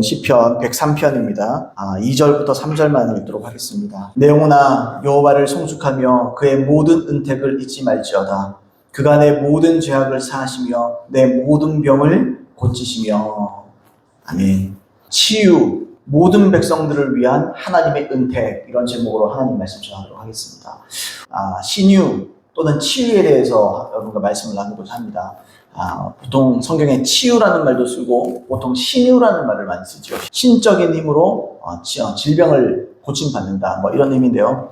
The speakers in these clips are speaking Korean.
시편 103편입니다. 2절부터 3절만 읽도록 하겠습니다. 내 영혼아 여호와를 송축하며 그의 모든 은택을 잊지 말지어다. 그가 내 모든 죄악을 사하시며 내 모든 병을 고치시며. 아멘. 치유, 모든 백성들을 위한 하나님의 은택, 이런 제목으로 하나님 말씀 전하도록 하겠습니다. 신유 또는 치유에 대해서 여러분과 말씀을 나누고자 합니다. 보통 성경에 치유라는 말도 쓰고 보통 신유라는 말을 많이 쓰죠. 신적인 힘으로 질병을 고침받는다, 이런 의미인데요.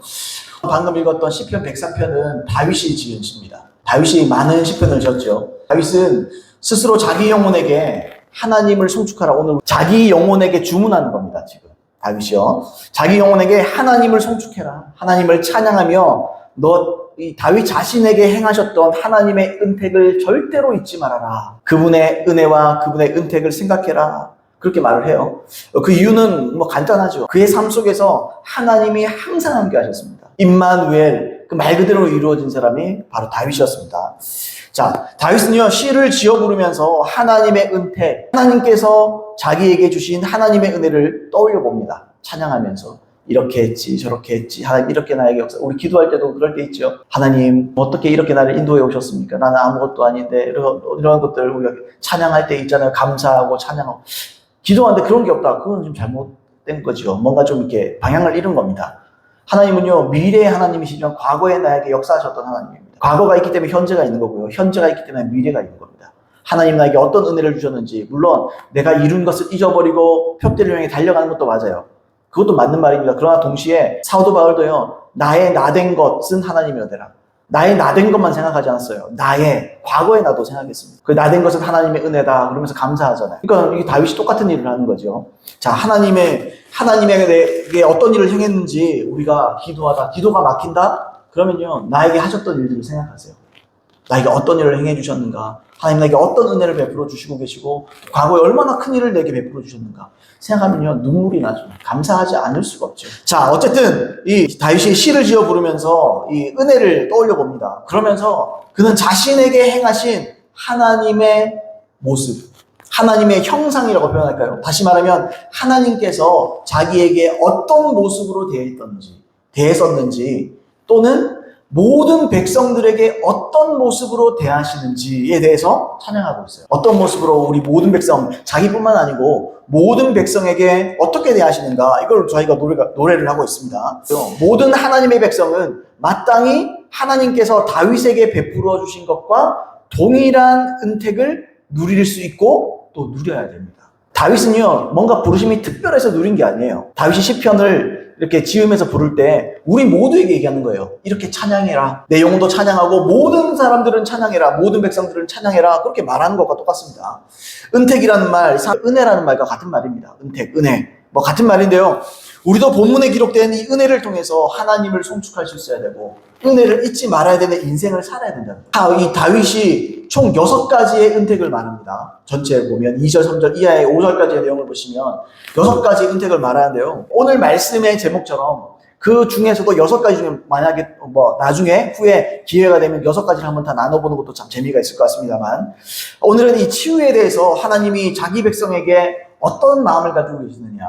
방금 읽었던 시편 103편은 다윗이 지은 시입니다. 다윗이 많은 시편을 지었죠. 다윗은 스스로 자기 영혼에게 하나님을 송축하라, 오늘 자기 영혼에게 주문하는 겁니다. 지금 다윗이요, 자기 영혼에게 하나님을 송축해라, 하나님을 찬양하며 이 다윗 자신에게 행하셨던 하나님의 은택을 절대로 잊지 말아라. 그분의 은혜와 그분의 은택을 생각해라. 그렇게 말을 해요. 그 이유는 간단하죠. 그의 삶 속에서 하나님이 항상 함께 하셨습니다. 임마누엘, 그 말 그대로 이루어진 사람이 바로 다윗이었습니다. 자, 다윗은요, 시를 지어 부르면서 하나님의 은택, 하나님께서 자기에게 주신 하나님의 은혜를 떠올려 봅니다. 찬양하면서. 이렇게 했지, 저렇게 했지, 하나님 이렇게 나에게 역사. 우리 기도할 때도 그럴 때 있죠. 하나님 어떻게 이렇게 나를 인도해 오셨습니까? 나는 아무것도 아닌데. 이런 것들 우리가 찬양할 때 있잖아요. 감사하고 찬양하고. 기도하는데 그런 게 없다. 그건 좀 잘못된 거죠. 뭔가 좀 이렇게 방향을 잃은 겁니다. 하나님은요, 미래의 하나님이시지만 과거에 나에게 역사하셨던 하나님입니다. 과거가 있기 때문에 현재가 있는 거고요, 현재가 있기 때문에 미래가 있는 겁니다. 하나님 나에게 어떤 은혜를 주셨는지, 물론 내가 이룬 것을 잊어버리고 표대를 향해 달려가는 것도 맞아요. 그것도 맞는 말입니다. 그러나 동시에 사도 바울도요, 나의 나된 것은 하나님이 얻으라. 나의 나된 것만 생각하지 않았어요. 나의 과거의 나도 생각했습니다. 그 나된 것은 하나님의 은혜다 그러면서 감사하잖아요. 그러니까 이 다윗이 똑같은 일을 하는 거죠. 자, 하나님에게 어떤 일을 행했는지 우리가 기도가 막힌다? 그러면요, 나에게 하셨던 일들을 생각하세요. 나에게 어떤 일을 행해 주셨는가? 하나님 나에게 어떤 은혜를 베풀어 주시고 계시고 과거에 얼마나 큰 일을 내게 베풀어 주셨는가? 생각하면요, 눈물이 나죠. 감사하지 않을 수가 없죠. 자, 어쨌든 이 다윗이 시를 지어 부르면서 이 은혜를 떠올려 봅니다. 그러면서 그는 자신에게 행하신 하나님의 모습, 하나님의 형상이라고 표현할까요? 다시 말하면 하나님께서 자기에게 어떤 모습으로 대했었는지, 또는 모든 백성들에게 어떤 모습으로 대하시는지에 대해서 찬양하고 있어요. 어떤 모습으로 우리 모든 백성, 자기뿐만 아니고 모든 백성에게 어떻게 대하시는가, 이걸 저희가 노래를 하고 있습니다. 모든 하나님의 백성은 마땅히 하나님께서 다윗에게 베풀어 주신 것과 동일한 은택을 누릴 수 있고 또 누려야 됩니다. 다윗은요, 뭔가 부르심이 특별해서 누린 게 아니에요. 다윗이 시편을 이렇게 지으면서 부를 때 우리 모두에게 얘기하는 거예요. 이렇게 찬양해라. 내 영혼도 찬양하고 모든 사람들은 찬양해라. 모든 백성들은 찬양해라. 그렇게 말하는 것과 똑같습니다. 은택이라는 말, 은혜라는 말과 같은 말입니다. 은택, 은혜. 같은 말인데요. 우리도 본문에 기록된 이 은혜를 통해서 하나님을 송축할 수 있어야 되고, 은혜를 잊지 말아야 되는 인생을 살아야 된다는 거예요. 이 다윗이 총 6가지의 은택을 말합니다. 전체에 보면 2절, 3절 이하의 5절까지의 내용을 보시면 6가지 은택을 말하는데요. 오늘 말씀의 제목처럼 그 중에서도 6가지 중에 만약에 나중에 후에 기회가 되면 6가지를 한번 다 나눠보는 것도 참 재미가 있을 것 같습니다만, 오늘은 이 치유에 대해서 하나님이 자기 백성에게 어떤 마음을 가지고 계시느냐,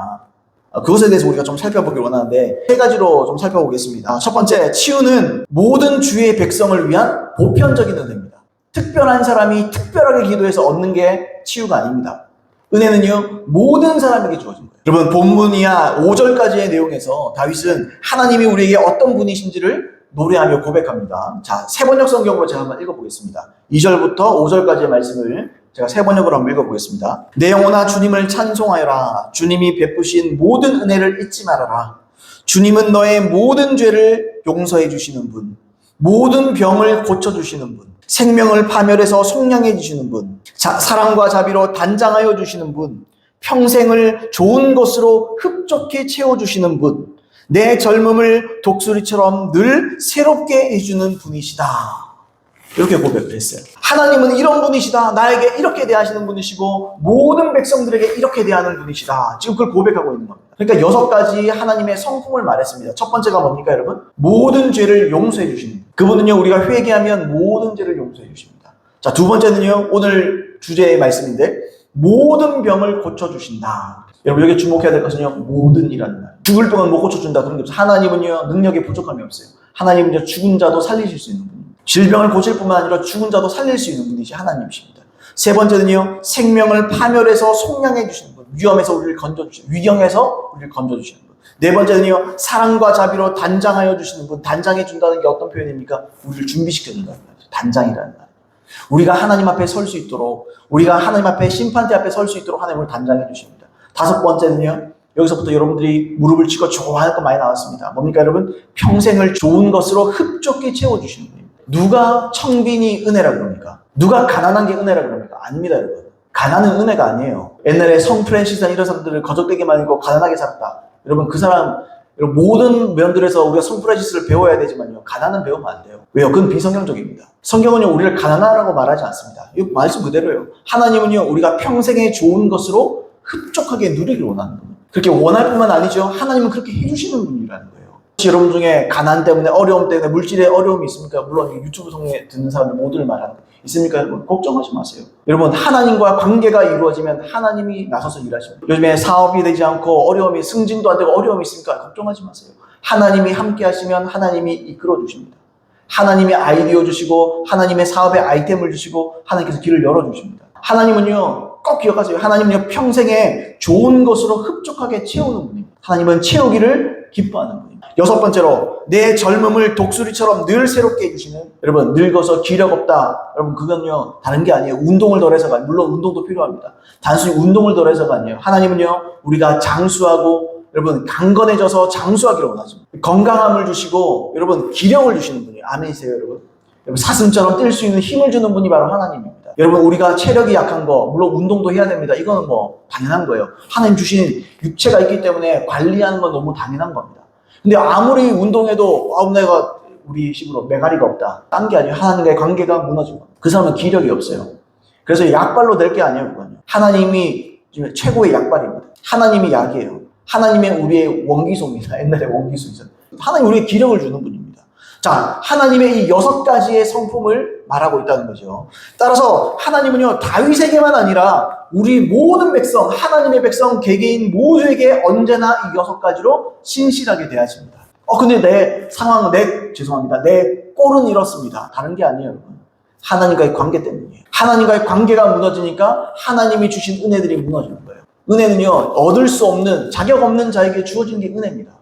그것에 대해서 우리가 좀 살펴보길 원하는데 3가지로 좀 살펴보겠습니다. 첫 번째, 치유는 모든 주의 백성을 위한 보편적인 은혜입니다. 특별한 사람이 특별하게 기도해서 얻는 게 치유가 아닙니다. 은혜는요, 모든 사람에게 주어진 거예요. 여러분, 본문 이하 5절까지의 내용에서 다윗은 하나님이 우리에게 어떤 분이신지를 노래하며 고백합니다. 자, 세번역 성경으로 제가 한번 읽어보겠습니다. 2절부터 5절까지의 말씀을 제가 세번역으로 한번 읽어보겠습니다. 내 영혼아 주님을 찬송하여라. 주님이 베푸신 모든 은혜를 잊지 말아라. 주님은 너의 모든 죄를 용서해 주시는 분, 모든 병을 고쳐주시는 분, 생명을 파멸해서 속량해 주시는 분, 사랑과 자비로 단장하여 주시는 분, 평생을 좋은 것으로 흡족히 채워주시는 분, 내 젊음을 독수리처럼 늘 새롭게 해주는 분이시다. 이렇게 고백을 했어요. 하나님은 이런 분이시다. 나에게 이렇게 대하시는 분이시고 모든 백성들에게 이렇게 대하는 분이시다. 지금 그걸 고백하고 있는 겁니다. 그러니까 6가지 하나님의 성품을 말했습니다. 첫 번째가 뭡니까, 여러분? 모든 죄를 용서해 주시는 분. 그분은요, 우리가 회개하면 모든 죄를 용서해 주십니다. 자, 두 번째는요, 오늘 주제의 말씀인데 모든 병을 고쳐주신다. 여러분 여기 주목해야 될 것은요, 모든이라는 말. 죽을 병은 못 고쳐준다 그런 게 없어요. 하나님은요, 능력에 부족함이 없어요. 하나님은요, 죽은 자도 살리실 수 있는 분입니다. 질병을 고칠 뿐만 아니라 죽은 자도 살릴 수 있는 분이시 하나님이십니다. 세 번째는요, 생명을 파멸해서 속량해 주시는 분. 위험에서 우리를 건져주시는 분. 위경에서 우리를 건져주시는 분. 네 번째는요, 사랑과 자비로 단장하여 주시는 분. 단장해 준다는 게 어떤 표현입니까? 우리를 준비시켜 준다는 말이죠. 단장이라는 말. 우리가 하나님 앞에 설 수 있도록, 우리가 하나님 앞에 심판대 앞에 설 수 있도록 하나님을 단장해 주십니다. 다섯 번째는요, 여기서부터 여러분들이 무릎을 치고 좋아할 거 많이 나왔습니다. 뭡니까 여러분? 평생을 좋은 것으로 흡족히 채워주시는 분입니다. 누가 청빈이 은혜라고 그럽니까? 누가 가난한 게 은혜라고 그럽니까? 아닙니다 여러분. 가난은 은혜가 아니에요. 옛날에 성 프랜시스나 이런 사람들을 거적되게 만들고 가난하게 살았다. 여러분 그 사람 모든 면들에서 우리가 성 프랜시스를 배워야 되지만요, 가난은 배우면 안 돼요. 왜요? 그건 비성경적입니다. 성경은요, 우리를 가난하라고 말하지 않습니다. 이 말씀 그대로예요. 하나님은요, 우리가 평생에 좋은 것으로 흡족하게 누리기를 원하는 겁니다. 그렇게 원할 뿐만 아니죠, 하나님은 그렇게 해주시는 분이라는 거예요. 혹시 여러분 중에 가난 때문에, 어려움 때문에, 물질에 어려움이 있습니까? 물론 유튜브 통해 듣는 사람들 모두를 말하는 거예요. 있습니까 여러분? 걱정하지 마세요. 여러분, 하나님과 관계가 이루어지면 하나님이 나서서 일하십니다. 요즘에 사업이 되지 않고 어려움이, 승진도 안 되고 어려움이 있으니까 걱정하지 마세요. 하나님이 함께 하시면 하나님이 이끌어 주십니다. 하나님이 아이디어 주시고, 하나님의 사업에 아이템을 주시고, 하나님께서 길을 열어주십니다. 하나님은요, 꼭 기억하세요. 하나님은요, 평생에 좋은 것으로 흡족하게 채우는 분입니다. 하나님은 채우기를 기뻐하는 분입니다. 여섯 번째로, 내 젊음을 독수리처럼 늘 새롭게 해주시는, 여러분, 늙어서 기력 없다. 여러분, 그건요, 다른 게 아니에요. 운동을 덜 해서가 아니에요. 물론 운동도 필요합니다. 단순히 운동을 덜 해서가 아니에요. 하나님은요, 우리가 장수하고, 여러분, 강건해져서 장수하기를 원하십니다. 건강함을 주시고, 여러분, 기력을 주시는 분이에요. 아멘이세요, 여러분? 여러분, 사슴처럼 뛸 수 있는 힘을 주는 분이 바로 하나님입니다. 여러분, 우리가 체력이 약한 거, 물론 운동도 해야 됩니다. 이거는 뭐, 당연한 거예요. 하나님 주신 육체가 있기 때문에 관리하는 건 너무 당연한 겁니다. 근데 아무리 운동해도, 내가 우리 식으로 메가리가 없다. 딴 게 아니에요. 하나님과의 관계가 무너지고. 그 사람은 기력이 없어요. 그래서 약발로 될 게 아니에요, 그건요. 하나님이 최고의 약발입니다. 하나님이 약이에요. 하나님의 우리의 원기소입니다. 옛날에 원기소 있었는데. 하나님 우리의 기력을 주는 분입니다. 자, 하나님의 이 6가지의 성품을 말하고 있다는 거죠. 따라서 하나님은요, 다윗에게만 아니라 우리 모든 백성, 하나님의 백성, 개개인 모두에게 언제나 이 6가지로 신실하게 대하십니다. 근데 내 상황은 죄송합니다. 내 꼴은 이렇습니다. 다른 게 아니에요, 여러분. 하나님과의 관계 때문이에요. 하나님과의 관계가 무너지니까 하나님이 주신 은혜들이 무너지는 거예요. 은혜는요, 얻을 수 없는, 자격 없는 자에게 주어진 게 은혜입니다.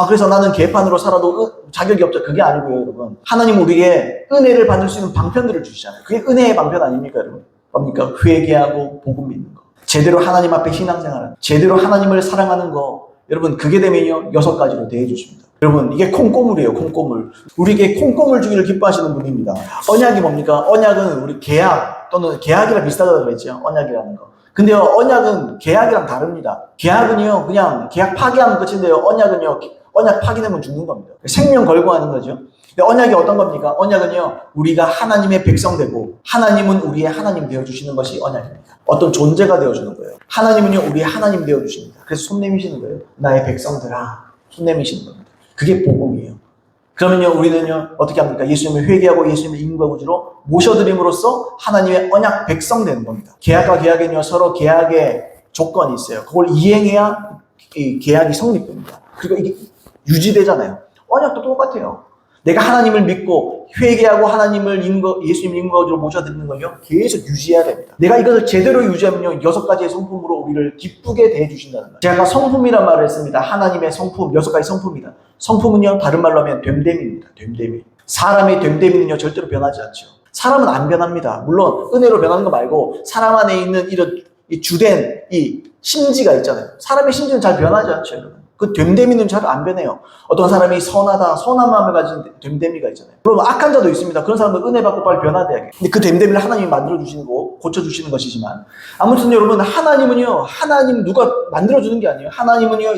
그래서 나는 개판으로 살아도 자격이 없죠. 그게 아니고요, 여러분. 하나님은 우리에게 은혜를 받을 수 있는 방편들을 주시잖아요. 그게 은혜의 방편 아닙니까, 여러분? 뭡니까? 회개하고 복음 믿는 거. 제대로 하나님 앞에 신앙생활하는 거. 제대로 하나님을 사랑하는 거. 여러분, 그게 되면요, 6가지로 대해 주십니다. 여러분, 이게 콩고물이에요, 콩고물. 우리에게 콩고물 주기를 기뻐하시는 분입니다. 언약이 뭡니까? 언약은 우리 계약 또는 계약이랑 비슷하다고 그랬죠. 언약이라는 거. 근데요, 언약은 계약이랑 다릅니다. 계약은요, 그냥 계약 파기하면 끝인데요, 언약은요, 언약 파기되면 죽는 겁니다. 생명 걸고 하는 거죠. 근데 언약이 어떤 겁니까? 언약은요, 우리가 하나님의 백성 되고, 하나님은 우리의 하나님 되어주시는 것이 언약입니다. 어떤 존재가 되어주는 거예요. 하나님은요, 우리의 하나님 되어주십니다. 그래서 손 내미시는 거예요. 나의 백성들아. 손 내미시는 겁니다. 그게 복음이에요. 그러면요, 우리는요, 어떻게 합니까? 예수님을 회개하고 예수님을 인과 구주로 모셔드림으로써 하나님의 언약 백성 되는 겁니다. 계약과 계약에는요, 서로 계약의 조건이 있어요. 그걸 이행해야 이 계약이 성립됩니다. 그리고 이게 유지되잖아요. 언약도 똑같아요. 내가 하나님을 믿고 회개하고 하나님을 예수님을 인과 구주로 모셔드리는 건요, 계속 유지해야 됩니다. 내가 이것을 제대로 유지하면요, 6가지의 성품으로 우리를 기쁘게 대해주신다는 거예요. 제가 아까 성품이란 말을 했습니다. 하나님의 성품, 6가지 성품이다. 성품은요, 다른 말로 하면 됨됨입니다. 됨됨이. 사람의 됨됨이는요, 절대로 변하지 않죠. 사람은 안 변합니다. 물론 은혜로 변하는 거 말고 사람 안에 있는 이런 이 주된 이 심지가 있잖아요. 사람의 심지는 잘 변하지 않죠, 여러분. 그 됨됨이는 잘 안 변해요. 어떤 사람이 선한 마음을 가진 됨됨이가 있잖아요. 물론 악한 자도 있습니다. 그런 사람은 은혜 받고 빨리 변화돼야 해요. 근데 그 됨됨이를 하나님이 만들어주시는 거, 고쳐주시는 것이지만, 아무튼 여러분, 하나님은요, 하나님 누가 만들어주는 게 아니에요. 하나님은요,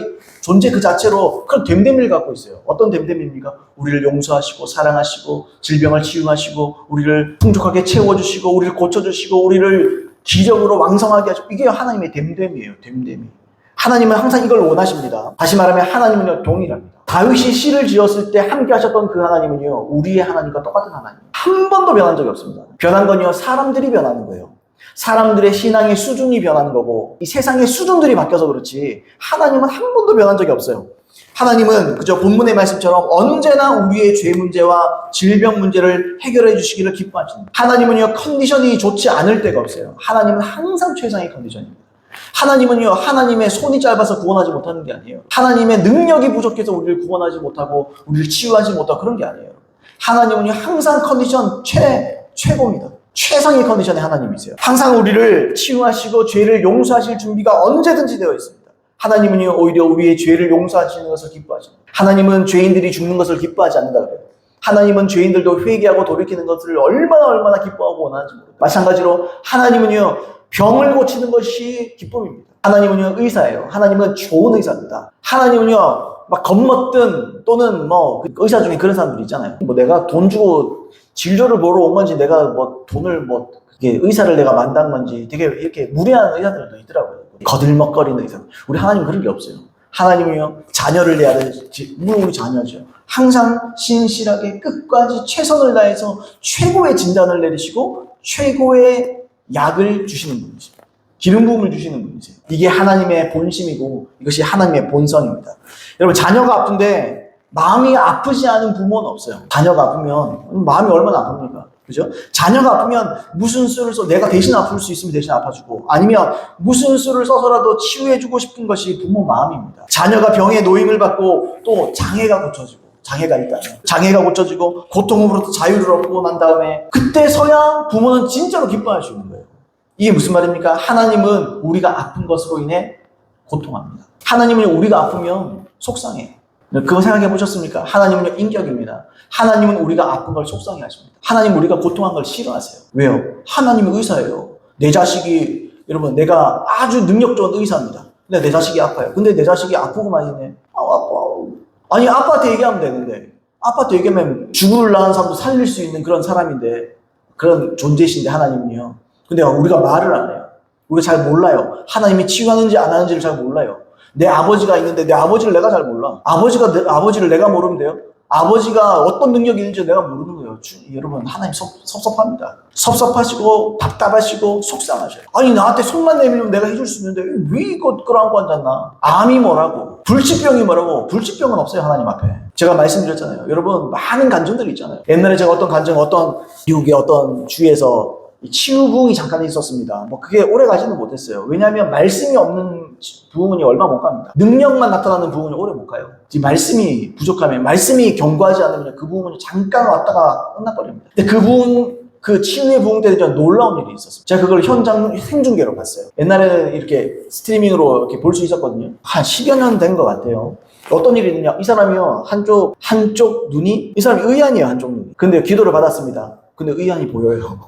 존재 그 자체로 그런 됨됨이를 갖고 있어요. 어떤 됨됨입니까? 우리를 용서하시고, 사랑하시고, 질병을 치유하시고, 우리를 풍족하게 채워주시고, 우리를 고쳐주시고, 우리를 기력으로 왕성하게 하시고, 이게 하나님의 됨됨이에요. 됨됨이. 하나님은 항상 이걸 원하십니다. 다시 말하면 하나님은요, 동일합니다. 다윗이 시를 지었을 때 함께 하셨던 그 하나님은요, 우리의 하나님과 똑같은 하나님. 한 번도 변한 적이 없습니다. 변한 건요, 사람들이 변하는 거예요. 사람들의 신앙의 수준이 변하는 거고 이 세상의 수준들이 바뀌어서 그렇지 하나님은 한 번도 변한 적이 없어요. 하나님은 그저 본문의 말씀처럼 언제나 우리의 죄 문제와 질병 문제를 해결해 주시기를 기뻐하십니다. 하나님은요 컨디션이 좋지 않을 때가 없어요. 하나님은 항상 최상의 컨디션입니다. 하나님은요 하나님의 손이 짧아서 구원하지 못하는 게 아니에요. 하나님의 능력이 부족해서 우리를 구원하지 못하고 우리를 치유하지 못하고 그런 게 아니에요. 하나님은요 항상 컨디션 최고입니다. 최상의 컨디션의 하나님이세요. 항상 우리를 치유하시고 죄를 용서하실 준비가 언제든지 되어 있습니다. 하나님은요 오히려 우리의 죄를 용서하시는 것을 기뻐하십니다. 하나님은 죄인들이 죽는 것을 기뻐하지 않는다 그래요. 하나님은 죄인들도 회개하고 돌이키는 것을 얼마나 기뻐하고 원하는지 모릅니다. 마찬가지로 하나님은요 병을 고치는 것이 기쁨입니다. 하나님은요 의사예요. 하나님은 좋은 의사입니다. 하나님은요 막 겁먹든 또는 뭐 의사 중에 그런 사람들이 있잖아요. 뭐 내가 돈 주고 진료를 보러 온 건지 내가 뭐 돈을 뭐 의사를 내가 만난 건지 되게 이렇게 무례한 의사들도 있더라고요. 거들먹거리는 의사. 우리 하나님은 그런 게 없어요. 하나님은요 자녀를 내야 되지 우리 자녀죠. 항상 신실하게 끝까지 최선을 다해서 최고의 진단을 내리시고 최고의 약을 주시는 분이십니다. 기름 부음을 주시는 분이세요. 이게 하나님의 본심이고 이것이 하나님의 본성입니다. 여러분 자녀가 아픈데 마음이 아프지 않은 부모는 없어요. 자녀가 아프면 마음이 얼마나 아픕니까? 그죠? 자녀가 아프면 무슨 수를 써 내가 대신 아플 수 있으면 대신 아파주고 아니면 무슨 수를 써서라도 치유해주고 싶은 것이 부모 마음입니다. 자녀가 병에 노임을 받고 또 장애가 고쳐지고 장애가 고쳐지고 고통으로부터 자유를 얻고 난 다음에 그때서야 부모는 진짜로 기뻐할 수 있는 거예요. 이게 무슨 말입니까? 하나님은 우리가 아픈 것으로 인해 고통합니다. 하나님은 우리가 아프면 속상해요. 그거 생각해 보셨습니까? 하나님은 인격입니다. 하나님은 우리가 아픈 걸 속상해 하십니다. 하나님은 우리가 고통한 걸 싫어하세요. 왜요? 하나님은 의사예요. 내 자식이 여러분 내가 아주 능력 좋은 의사입니다. 근데 내 자식이 아파요. 근데 내 자식이 아프고만 있네. 아파. 아니 아빠한테 얘기하면 되는데 아빠한테 얘기하면 죽으려 하는 사람도 살릴 수 있는 그런 사람인데 그런 존재이신데 하나님은요. 근데 우리가 말을 안 해요. 우리가 잘 몰라요. 하나님이 치유하는지 안 하는지를 잘 몰라요. 내 아버지가 있는데 내 아버지를 내가 잘 몰라. 아버지를 내가 모르면 돼요? 아버지가 어떤 능력이 있는지 내가 모르는 거예요. 여러분 하나님 섭섭합니다. 섭섭하시고 답답하시고 속상하셔요. 아니 나한테 손만 내밀면 내가 해줄 수 있는데 왜 이거 끌어안고 앉았나? 암이 뭐라고? 불치병이 뭐라고? 불치병은 없어요 하나님 앞에. 제가 말씀드렸잖아요. 여러분 많은 간증들이 있잖아요. 옛날에 제가 어떤 미국의 어떤 주에서 치유 부흥이 잠깐 있었습니다. 뭐 그게 오래 가지는 못했어요. 왜냐하면 말씀이 없는 부흥은 얼마 못 갑니다. 능력만 나타나는 부흥은 오래 못 가요. 말씀이 부족하면 말씀이 견고하지 않으면 그 부흥은 잠깐 왔다가 끝나버립니다. 근데 그 치유의 부흥 때는 놀라운 일이 있었어요. 제가 그걸 현장 생중계로 봤어요. 옛날에는 이렇게 스트리밍으로 이렇게 볼 수 있었거든요. 한 10여 년 된 것 같아요. 어떤 일이 있느냐? 이 사람이요 한쪽 눈이 이 사람이 의안이에요. 한쪽 눈이. 근데 기도를 받았습니다. 근데 의안이 보여요.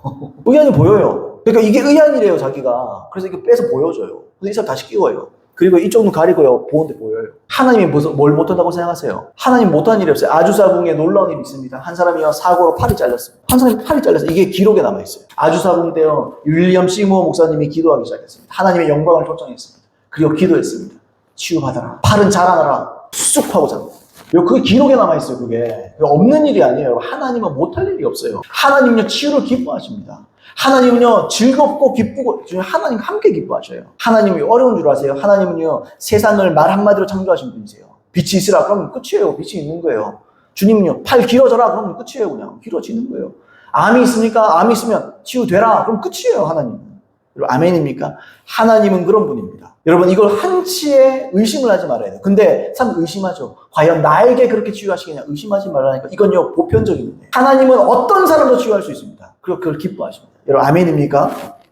의안이 보여요. 그러니까 이게 의안이래요, 자기가. 그래서 이거 빼서 보여줘요. 근데 이 사람 다시 끼워요. 그리고 이쪽은 가리고요, 보는데 보여요. 하나님이 뭘 못한다고 생각하세요? 하나님 못한 일이 없어요. 아주사궁에 놀라운 일이 있습니다. 한 사람이요, 사고로 팔이 잘렸습니다. 한 사람이 팔이 잘렸어요. 이게 기록에 남아있어요. 아주사궁 때요, 윌리엄 시무어 목사님이 기도하기 시작했습니다. 하나님의 영광을 초청했습니다. 그리고 기도했습니다. 치유받아라. 팔은 자라나라. 쑥 하고 잡니다. 그게 기록에 남아있어요, 그게. 없는 일이 아니에요. 하나님은 못할 일이 없어요. 하나님은요, 치유를 기뻐하십니다. 하나님은요, 즐겁고 기쁘고, 하나님 함께 기뻐하셔요. 하나님이 어려운 줄 아세요? 하나님은요, 세상을 말 한마디로 창조하신 분이세요. 빛이 있으라, 그러면 끝이에요. 빛이 있는 거예요. 주님은요, 팔 길어져라, 그러면 끝이에요. 그냥 길어지는 거예요. 암이 있으니까, 암이 있으면 치유되라, 그럼 끝이에요, 하나님은. 아멘입니까? 하나님은 그런 분입니다. 여러분 이걸 한치의 의심을 하지 말아야 돼요. 근데 참 의심하죠. 과연 나에게 그렇게 치유하시겠냐? 의심하지 말라니까. 이건요 보편적입니다. 하나님은 어떤 사람도 치유할 수 있습니다. 그리고 그걸 기뻐하십니다. 여러분 아멘입니까?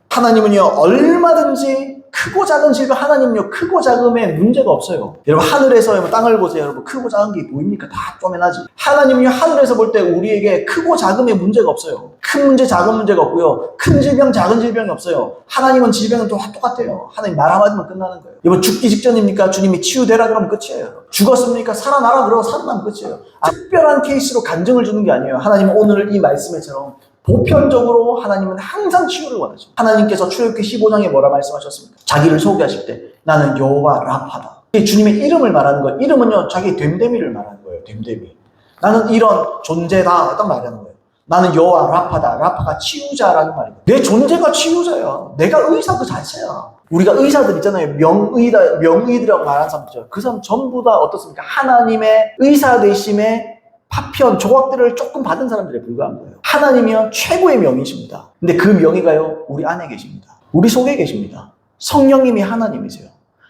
하나님은요 얼마든지 크고 작은 질병, 하나님은요 크고 작음에 문제가 없어요. 여러분 하늘에서 땅을 보세요. 여러분 크고 작은 게 보입니까? 다 쪼매나지. 하나님은요 하늘에서 볼 때 우리에게 크고 작음에 문제가 없어요. 큰 문제 작은 문제가 없고요. 큰 질병 작은 질병이 없어요. 하나님은 질병은 또 똑같아요. 하나님 말 한마디만 끝나는 거예요. 여러분 죽기 직전입니까? 주님이 치유되라 그러면 끝이에요. 죽었습니까? 살아나라 그러고 살아나면 끝이에요. 특별한 케이스로 간증을 주는 게 아니에요. 하나님은 오늘 이 말씀에처럼 보편적으로 하나님은 항상 치유를 원하십니다. 하나님께서 출애굽기 15장에 뭐라 말씀하셨습니까? 자기를 소개하실 때 나는 여호와 라파다. 주님의 이름을 말하는 거예요. 이름은요 자기 됨됨이를 말하는 거예요. 됨됨이. 나는 이런 존재다 딱 말하는 거예요. 나는 여호와 라파다. 라파가 치유자라는 말이에요. 내 존재가 치유자야. 내가 의사 그 자체야. 우리가 의사들 있잖아요. 명의들이라고 말하는 사람들. 그 사람 전부 다 어떻습니까? 하나님의 의사 되심의 파편, 조각들을 조금 받은 사람들에 불과한 거예요. 하나님이요 최고의 명의십니다. 근데 그 명의가요 우리 안에 계십니다. 우리 속에 계십니다. 성령님이 하나님이세요.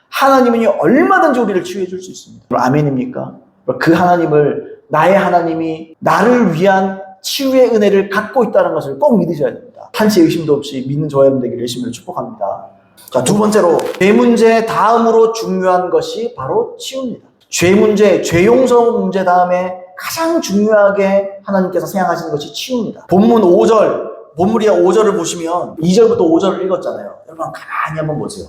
하나님은요 얼마든지 우리를 치유해 줄 수 있습니다. 아멘입니까? 그 하나님을, 나의 하나님이 나를 위한 치유의 은혜를 갖고 있다는 것을 꼭 믿으셔야 됩니다. 한치 의심도 없이 믿는 저와 여러분 되기를 열심히 축복합니다. 자, 두 번째로 죄 문제 다음으로 중요한 것이 바로 치유입니다. 죄 문제, 죄 용서 문제 다음에 가장 중요하게 하나님께서 생각하시는 것이 치유입니다. 본문 5절, 본문이야 5절을 보시면 2절부터 5절을 읽었잖아요. 여러분 가만히 한번 보세요.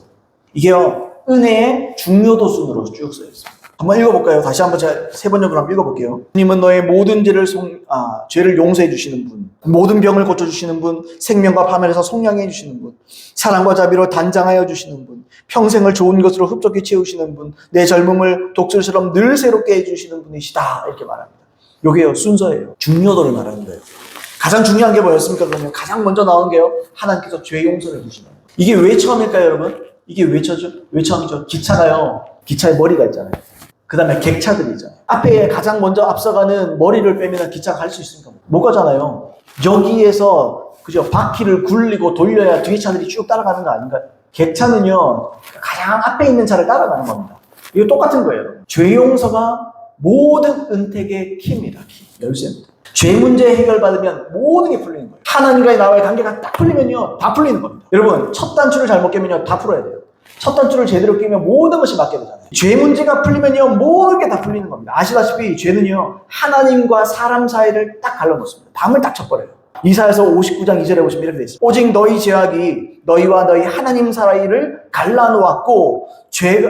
이게요 은혜의 중요도 순으로 쭉 써 있습니다. 한번 읽어볼까요? 다시 한번 제가 세 번역으로 한번 읽어볼게요. 주님은 너의 모든 죄를 용서해 주시는 분, 모든 병을 고쳐주시는 분, 생명과 파멸에서 속량해 주시는 분, 사랑과 자비로 단장하여 주시는 분, 평생을 좋은 것으로 흡족히 채우시는 분, 내 젊음을 독수리처럼 늘 새롭게 해주시는 분이시다. 이렇게 말합니다. 요게요 순서예요. 중요도를 말하는 거예요. 가장 중요한 게 뭐였습니까? 그러면 가장 먼저 나온 게요 하나님께서 죄 용서를 해주시는 거예요. 이게 왜 처음일까요, 여러분? 이게 왜 처음이죠? 기차가요, 기차에 머리가 있잖아요. 그 다음에 객차들이 있잖아요. 앞에 가장 먼저 앞서가는 머리를 빼면 기차가 갈 수 있으니까 못 가잖아요. 여기에서 그죠 바퀴를 굴리고 돌려야 뒤에 차들이 쭉 따라가는 거 아닌가요? 객차는요 가장 앞에 있는 차를 따라가는 겁니다. 이거 똑같은 거예요. 죄 용서가 모든 은택의 키입니다. 키, 열쇠입니다. 죄 문제 해결받으면 모든 게 풀리는 거예요. 하나님과의 나와의 관계가 딱 풀리면요 다 풀리는 겁니다. 여러분 첫 단추를 잘못 깨면요 다 풀어야 돼요. 첫 단추를 제대로 끼면 모든 것이 맞게 되잖아요. 죄 문제가 풀리면요 모든 게 다 풀리는 겁니다. 아시다시피 죄는요 하나님과 사람 사이를 딱 갈라놓습니다. 담을 딱 쳐버려요. 이사야서 59장 2절에 보시면 이렇게 되어 있습니다. 오직 너희 죄악이 너희와 너희 하나님 사이를 갈라놓았고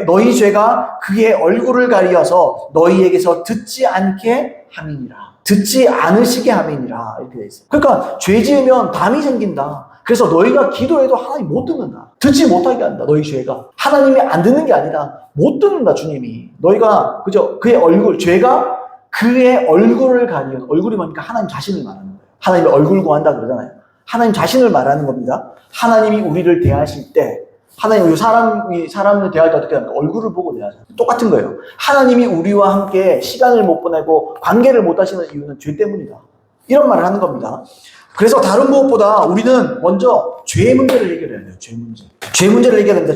너희 죄가 그의 얼굴을 가리어서 너희에게서 듣지 않게 함이니라. 듣지 않으시게 함이니라. 이렇게 되어 있어요. 그러니까 죄 지으면 담이 생긴다. 그래서 너희가 기도해도 하나님 못 듣는다. 듣지 못하게 한다. 너희 죄가. 하나님이 안 듣는 게 아니라 못 듣는다. 주님이. 너희가 그죠? 그의 얼굴, 죄가 그의 얼굴을 가리어서, 얼굴이 뭡니까? 하나님 자신을 말하는 거예요. 하나님의 얼굴 구한다 그러잖아요. 하나님 자신을 말하는 겁니다. 하나님이 우리를 대하실 때, 하나님, 사람을 대할 때 어떻게 합니까? 얼굴을 보고 대하잖아요. 똑같은 거예요. 하나님이 우리와 함께 시간을 못 보내고 관계를 못 하시는 이유는 죄 때문이다. 이런 말을 하는 겁니다. 그래서 다른 무엇보다 우리는 먼저 죄 문제를 해결해야 돼요. 죄 문제. 죄 문제를 해결해야 됩니다.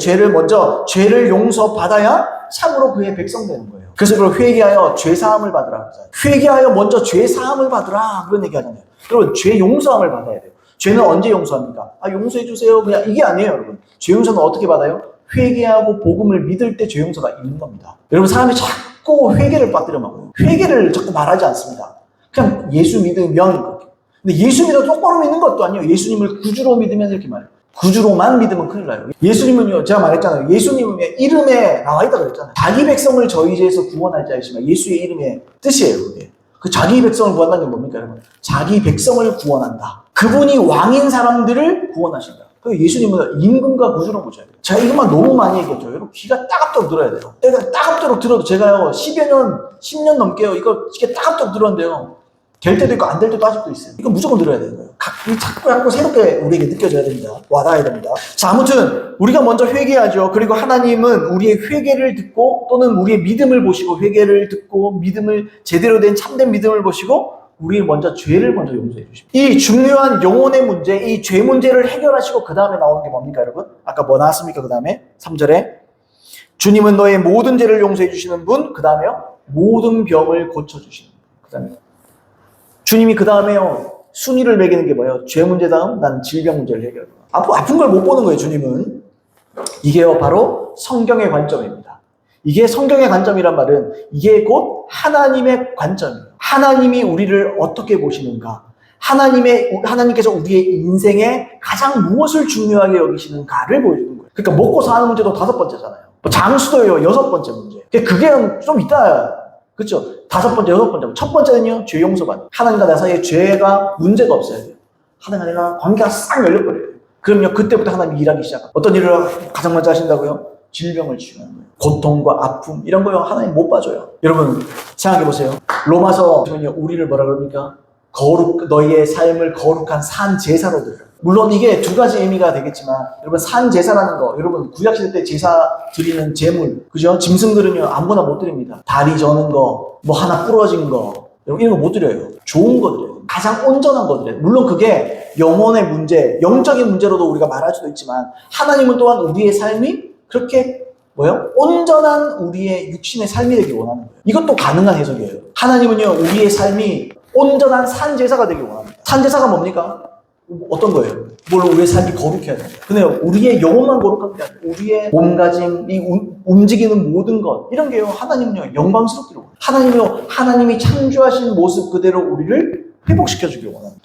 죄를 용서받아야 참으로 그의 백성 되는 거예요. 그래서 그걸 회개하여 죄 사함을 받으라. 회개하여 먼저 죄 사함을 받으라. 그런 얘기 하잖아요. 여러분, 죄 용서함을 받아야 돼요. 죄는 언제 용서합니까? 용서해 주세요. 그냥 이게 아니에요, 여러분. 죄 용서는 어떻게 받아요? 회개하고 복음을 믿을 때 죄 용서가 있는 겁니다. 여러분, 사람이 자꾸 회개를 빠뜨려 먹어요. 회개를 자꾸 말하지 않습니다. 그냥 예수 믿으면 그렇게. 근데 예수 믿어 똑바로 믿는 것도 아니에요. 예수님을 구주로 믿으면 이렇게 말해요. 구주로만 믿으면 큰일 나요. 예수님은요, 제가 말했잖아요. 예수님의 이름에 나와 있다고 그랬잖아요. 자기 백성을 저희 죄에서 구원할 자이시면 예수의 이름의 뜻이에요, 그게. 그 자기 백성을 구한다는 게 뭡니까, 여러분? 자기 백성을 구원한다. 그분이 왕인 사람들을 구원하신다. 예수님은 임금과 구주로 보셔야 돼요. 제가 이것만 너무 많이 얘기했죠. 여러분, 귀가 따갑도록 들어야 돼요. 내가 따갑도록 들어도 제가요, 10년 넘게요, 이거 따갑도록 들었는데요. 될 때도 있고 안 될 때도 아직도 있어요. 이거 무조건 들어야 되는 거예요. 자꾸 새롭게 우리에게 느껴져야 됩니다. 와닿아야 됩니다. 자, 아무튼 우리가 먼저 회개하죠. 그리고 하나님은 우리의 회개를 듣고 또는 우리의 믿음을 보시고 회개를 듣고 믿음을 제대로 된 참된 믿음을 보시고 우리 먼저 죄를 먼저 용서해 주십니다. 이 중요한 영혼의 문제, 이 죄 문제를 해결하시고 그 다음에 나오는 게 뭡니까, 여러분? 아까 뭐 나왔습니까? 그 다음에 3절에 주님은 너의 모든 죄를 용서해 주시는 분, 그 다음에요 모든 병을 고쳐 주시는 분, 그 다음에 주님이 그 다음에요 순위를 매기는 게 뭐예요? 죄 문제 다음 난 질병 문제를 해결해요. 아픈 걸 못 보는 거예요, 주님은. 이게요 바로 성경의 관점입니다. 이게 성경의 관점이란 말은 이게 곧 하나님의 관점이에요. 하나님이 우리를 어떻게 보시는가, 하나님께서 우리의 인생에 가장 무엇을 중요하게 여기시는가를 보여주는 거예요. 그러니까 먹고 사는 문제도 5번째잖아요. 장수도요 6번째 문제. 그게 좀 이따, 그렇죠? 5번째, 6번째. 첫 번째는요, 죄 용서받는. 하나님과 나 사이에 죄가 문제가 없어야 돼요. 하나님과 내가 관계가 싹 열려버려요. 그럼요, 그때부터 하나님이 일하기 시작합니다. 어떤 일을 가장 먼저 하신다고요? 질병을 치유하는 거예요. 고통과 아픔, 이런 거요, 하나님 못 봐줘요. 여러분, 생각해보세요. 로마서 보면요, 우리를 뭐라 그럽니까? 너희의 삶을 거룩한 산 제사로 드려. 물론 이게 두 가지 의미가 되겠지만, 여러분, 산 제사라는 거, 여러분, 구약시대 때 제사 드리는 제물, 그죠? 짐승들은요, 아무나 못 드립니다. 다리 저는 거, 뭐 하나 부러진 거, 여러분, 이런 거 못 드려요. 좋은 거 드려요. 가장 온전한 거 드려요. 물론 그게 영혼의 문제, 영적인 문제로도 우리가 말할 수도 있지만, 하나님은 또한 우리의 삶이 그렇게 온전한 우리의 육신의 삶이 되길 원하는 거예요. 이것도 가능한 해석이에요. 하나님은요, 우리의 삶이 온전한 산제사가 되길 원합니다. 산제사가 뭡니까? 어떤 거예요? 물론 우리의 삶이 거룩해야 돼요. 근데 우리의 영혼만 거룩한 게 아니라 우리의 몸가짐, 이 움직이는 모든 것, 이런 게요, 하나님은요, 영광스럽기로 원해요. 하나님이 창조하신 모습 그대로 우리를 회복시켜주길 원합니다.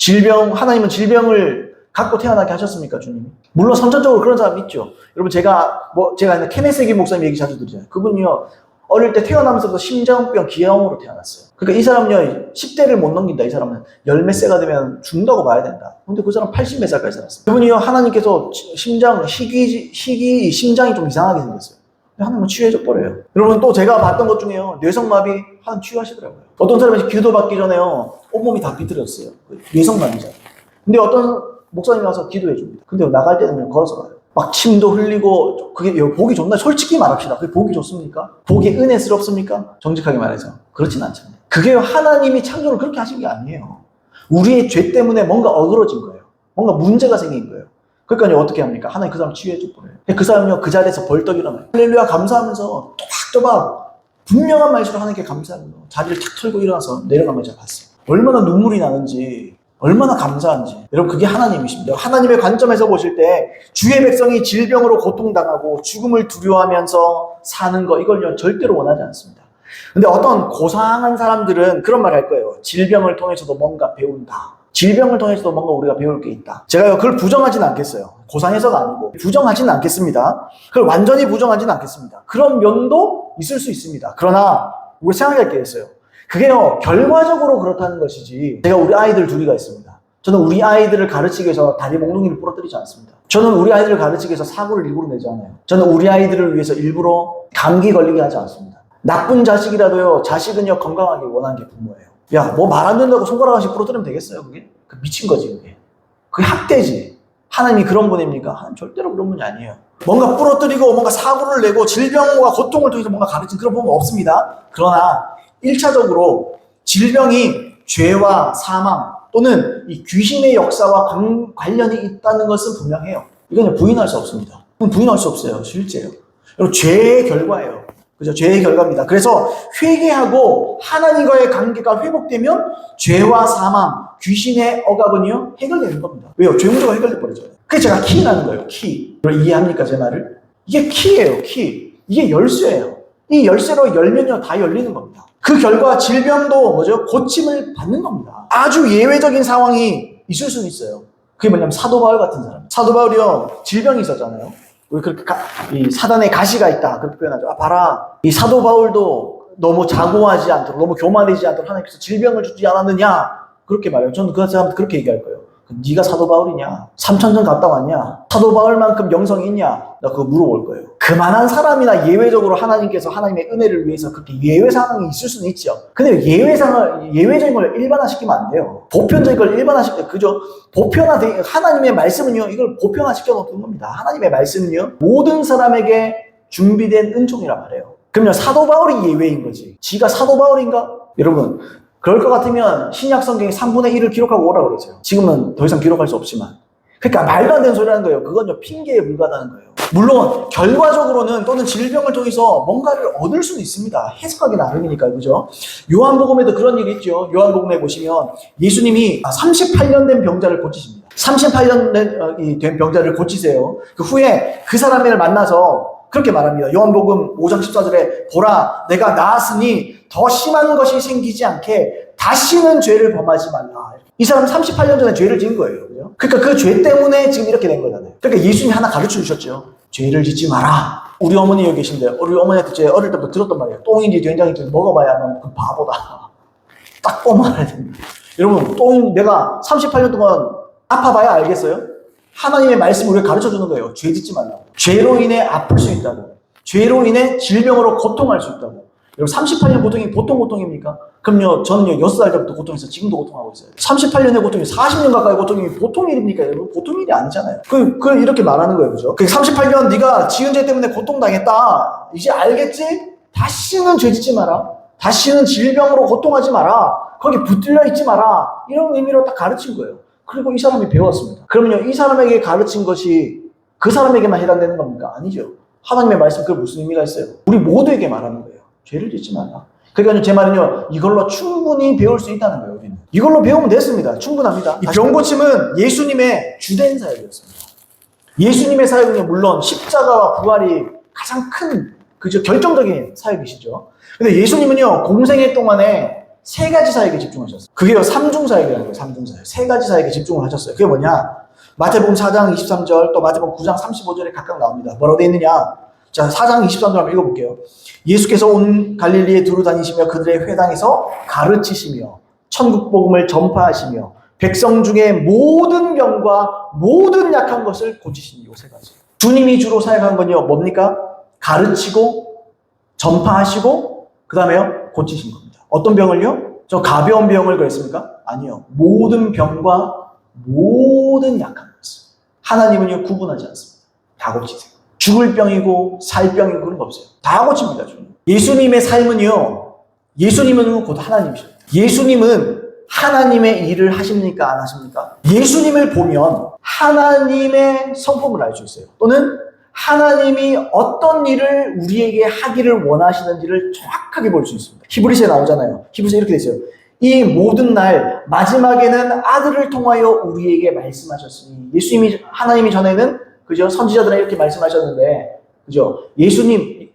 하나님은 질병을 갖고 태어나게 하셨습니까, 주님이? 물론 선천적으로 그런 사람 있죠. 여러분, 제가 케네세기 목사님 얘기 자주 드리잖아요. 그분이요, 어릴 때 태어나면서부터 심장병 기형으로 태어났어요. 그러니까 이 사람은요, 10대를 못 넘긴다. 이 사람은 열 몇 세가 되면 죽는다고 봐야 된다. 근데 그 사람 80 몇 살까지 살았어요. 그분이요, 하나님께서 심장이 좀 이상하게 생겼어요. 하나님은 치유해줘 버려요. 여러분, 또 제가 봤던 것 중에요, 뇌성마비 하나님 치유하시더라고요. 어떤 사람이 기도받기 전에요, 온몸이 다 비틀어졌어요. 뇌성마비잖아요. 근데 어떤 목사님이 와서 기도해 줍니다. 근데 나갈 때는 걸어서 가요. 막 침도 흘리고, 그게 보기 좋나? 솔직히 말합시다. 그게 보기 좋습니까? 보기 은혜스럽습니까? 정직하게 말해서. 그렇진 않잖아요. 그게 하나님이 창조를 그렇게 하신 게 아니에요. 우리의 죄 때문에 뭔가 어그러진 거예요. 뭔가 문제가 생긴 거예요. 그러니까 어떻게 합니까? 하나님 그 사람 치유해줘 버려요. 그 사람은요, 그 자리에서 벌떡 일어나요. 할렐루야 감사하면서 또박또박 분명한 말씀으로 하나님께 감사하면서 자리를 탁 털고 일어나서 내려간 걸 제가 봤어요. 얼마나 눈물이 나는지, 얼마나 감사한지. 여러분, 그게 하나님이십니다. 하나님의 관점에서 보실 때 주의 백성이 질병으로 고통당하고 죽음을 두려워하면서 사는 거, 이걸요 절대로 원하지 않습니다. 근데 어떤 고상한 사람들은 그런 말 할 거예요. 질병을 통해서도 뭔가 배운다. 질병을 통해서도 뭔가 우리가 배울 게 있다. 제가요, 그걸 부정하지는 않겠어요. 고상해서가 아니고 부정하지는 않겠습니다. 그걸 완전히 부정하지는 않겠습니다. 그런 면도 있을 수 있습니다. 그러나 우리 생각할 게 있어요. 그게요, 결과적으로 그렇다는 것이지. 제가 우리 아이들 둘이가 있습니다. 저는 우리 아이들을 가르치기 위해서 다리 몽둥이를 부러뜨리지 않습니다. 저는 우리 아이들을 가르치기 위해서 사고를 일부러 내지 않아요. 저는 우리 아이들을 위해서 일부러 감기 걸리게 하지 않습니다. 나쁜 자식이라도요, 자식은요, 건강하게 원하는 게 부모예요. 야, 뭐 말 안 된다고 손가락 하나씩 부러뜨리면 되겠어요, 그게? 그 미친 거지, 그게. 그게 학대지. 하나님이 그런 분입니까? 하나님 절대로 그런 분이 아니에요. 뭔가 부러뜨리고, 뭔가 사고를 내고, 질병과 고통을 통해서 뭔가 가르친 그런 부모는 없습니다. 그러나, 1차적으로 질병이 죄와 사망 또는 이 귀신의 역사와 관련이 있다는 것은 분명해요. 이건 부인할 수 없습니다. 부인할 수 없어요. 실제예요. 여러분, 죄의 결과예요. 그죠? 죄의 결과입니다. 그래서 회개하고 하나님과의 관계가 회복되면 죄와 사망, 귀신의 억압은요, 해결되는 겁니다. 왜요? 죄 문제가 해결돼 버리죠. 그게 제가 키라는 거예요. 키. 이해합니까, 제 말을? 이게 키예요, 키. 이게 열쇠예요. 이 열쇠로 열면요, 다 열리는 겁니다. 그 결과 질병도 고침을 받는 겁니다. 아주 예외적인 상황이 있을 수는 있어요. 그게 뭐냐면 사도 바울 같은 사람. 사도 바울이요, 질병이 있었잖아요. 우리 그렇게 이 사단에 가시가 있다 그렇게 표현하죠. 봐라, 이 사도 바울도 너무 자고하지 않도록, 너무 교만해지지 않도록 하나님께서 질병을 주지 않았느냐 그렇게 말해요. 저는 그 사람한테 그렇게 얘기할 거예요. 네가 사도 바울이냐? 3000전 갔다 왔냐? 사도 바울만큼 영성이 있냐? 나 그거 물어볼 거예요. 그만한 사람이나 예외적으로 하나님께서 하나님의 은혜를 위해서 그렇게 예외 상황이 있을 수는 있죠. 근데 예외적인 걸 일반화시키면 안 돼요. 보편적인 걸 일반화시켜, 그죠? 하나님의 말씀은요, 이걸 보편화시켜 놓는 겁니다. 하나님의 말씀은요, 모든 사람에게 준비된 은총이란 말이에요. 그러면 사도 바울이 예외인 거지. 지가 사도 바울인가? 여러분, 그럴 것 같으면 신약 성경에 3분의 1을 기록하고 오라고 그러세요. 지금은 더 이상 기록할 수 없지만. 그러니까 말도 안 되는 소리라는 거예요. 그건 핑계에 불과하다는 거예요. 물론 결과적으로는 또는 질병을 통해서 뭔가를 얻을 수는 있습니다. 해석하기 나름이니까요. 그죠? 요한복음에도 그런 일이 있죠. 요한복음에 보시면 예수님이 38년 된 병자를 고치십니다. 38년 된 병자를 고치세요. 그 후에 그 사람을 만나서 그렇게 말합니다. 요한복음 5장 14절에 보라, 내가 나았으니 더 심한 것이 생기지 않게 다시는 죄를 범하지 말라. 이 사람은 38년 전에 죄를 지은 거예요. 그죠? 그러니까 그 죄 때문에 지금 이렇게 된 거잖아요. 그러니까 예수님이 하나 가르쳐 주셨죠. 죄를 짓지 마라. 우리 어머니 여기 계신데 우리 어머니한테 제가 어릴 때부터 들었단 말이에요. 똥인지 된장인지 먹어봐야만 그 바보다. 딱 보면 알아야 됩니다. 여러분, 내가 38년 동안 아파봐야 알겠어요? 하나님의 말씀을 우리가 가르쳐 주는 거예요. 죄 짓지 말라고. 죄로 인해 아플 수 있다고. 죄로 인해 질병으로 고통할 수 있다고. 여러분, 38년 고통이 보통 고통입니까? 그럼요, 저는요, 6살 때부터 고통했어요. 지금도 고통하고 있어요. 38년의 고통이 40년 가까이 고통이 보통 일입니까? 여러분? 보통 일이 아니잖아요. 이렇게 말하는 거예요. 그죠? 38년 네가 지은 죄 때문에 고통당했다. 이제 알겠지? 다시는 죄 짓지 마라. 다시는 질병으로 고통하지 마라. 거기 붙들려 있지 마라. 이런 의미로 딱 가르친 거예요. 그리고 이 사람이 배웠습니다. 그러면요, 이 사람에게 가르친 것이 그 사람에게만 해당되는 겁니까? 아니죠. 하나님의 말씀, 그게 무슨 의미가 있어요? 우리 모두에게 말하는 거예요. 죄를 짓지 마라. 그러니까 제 말은요, 이걸로 충분히 배울 수 있다는 거예요, 우리는. 이걸로 배우면 됐습니다. 충분합니다. 이 병고침은 예수님의 주된 사역이었습니다. 예수님의 사역은요, 물론 십자가와 부활이 가장 큰, 그죠, 결정적인 사역이시죠. 근데 예수님은요, 공생애 동안에 3가지 사역에 집중하셨어요. 그게요, 삼중사역이라는 거예요, 삼중사역. 3가지 사역에 집중을 하셨어요. 그게 뭐냐? 마태복음 4장 23절, 또 마태복음 9장 35절에 각각 나옵니다. 뭐라고 되어 있느냐? 자, 4장 23절 한번 읽어볼게요. 예수께서 온 갈릴리에 두루 다니시며 그들의 회당에서 가르치시며 천국 복음을 전파하시며 백성 중에 모든 병과 모든 약한 것을 고치시니, 요 3가지. 주님이 주로 사역한 건요, 뭡니까? 가르치고 전파하시고 그 다음에요, 고치신 겁니다. 어떤 병을요? 저 가벼운 병을 그랬습니까? 아니요. 모든 병과 모든 약한 것을. 하나님은요, 구분하지 않습니다. 다 고치세요. 죽을 병이고 살 병이고 그런 거 없어요. 다 고칩니다, 주님. 예수님의 삶은요, 예수님은 곧 하나님이십니다. 예수님은 하나님의 일을 하십니까? 안 하십니까? 예수님을 보면 하나님의 성품을 알 수 있어요. 또는 하나님이 어떤 일을 우리에게 하기를 원하시는지를 정확하게 볼 수 있습니다. 히브리서에 나오잖아요. 히브리서에 이렇게 돼 있어요. 이 모든 날 마지막에는 아들을 통하여 우리에게 말씀하셨으니, 예수님이, 하나님이 전에는, 그죠, 선지자들은 이렇게 말씀하셨는데, 그죠, 예수님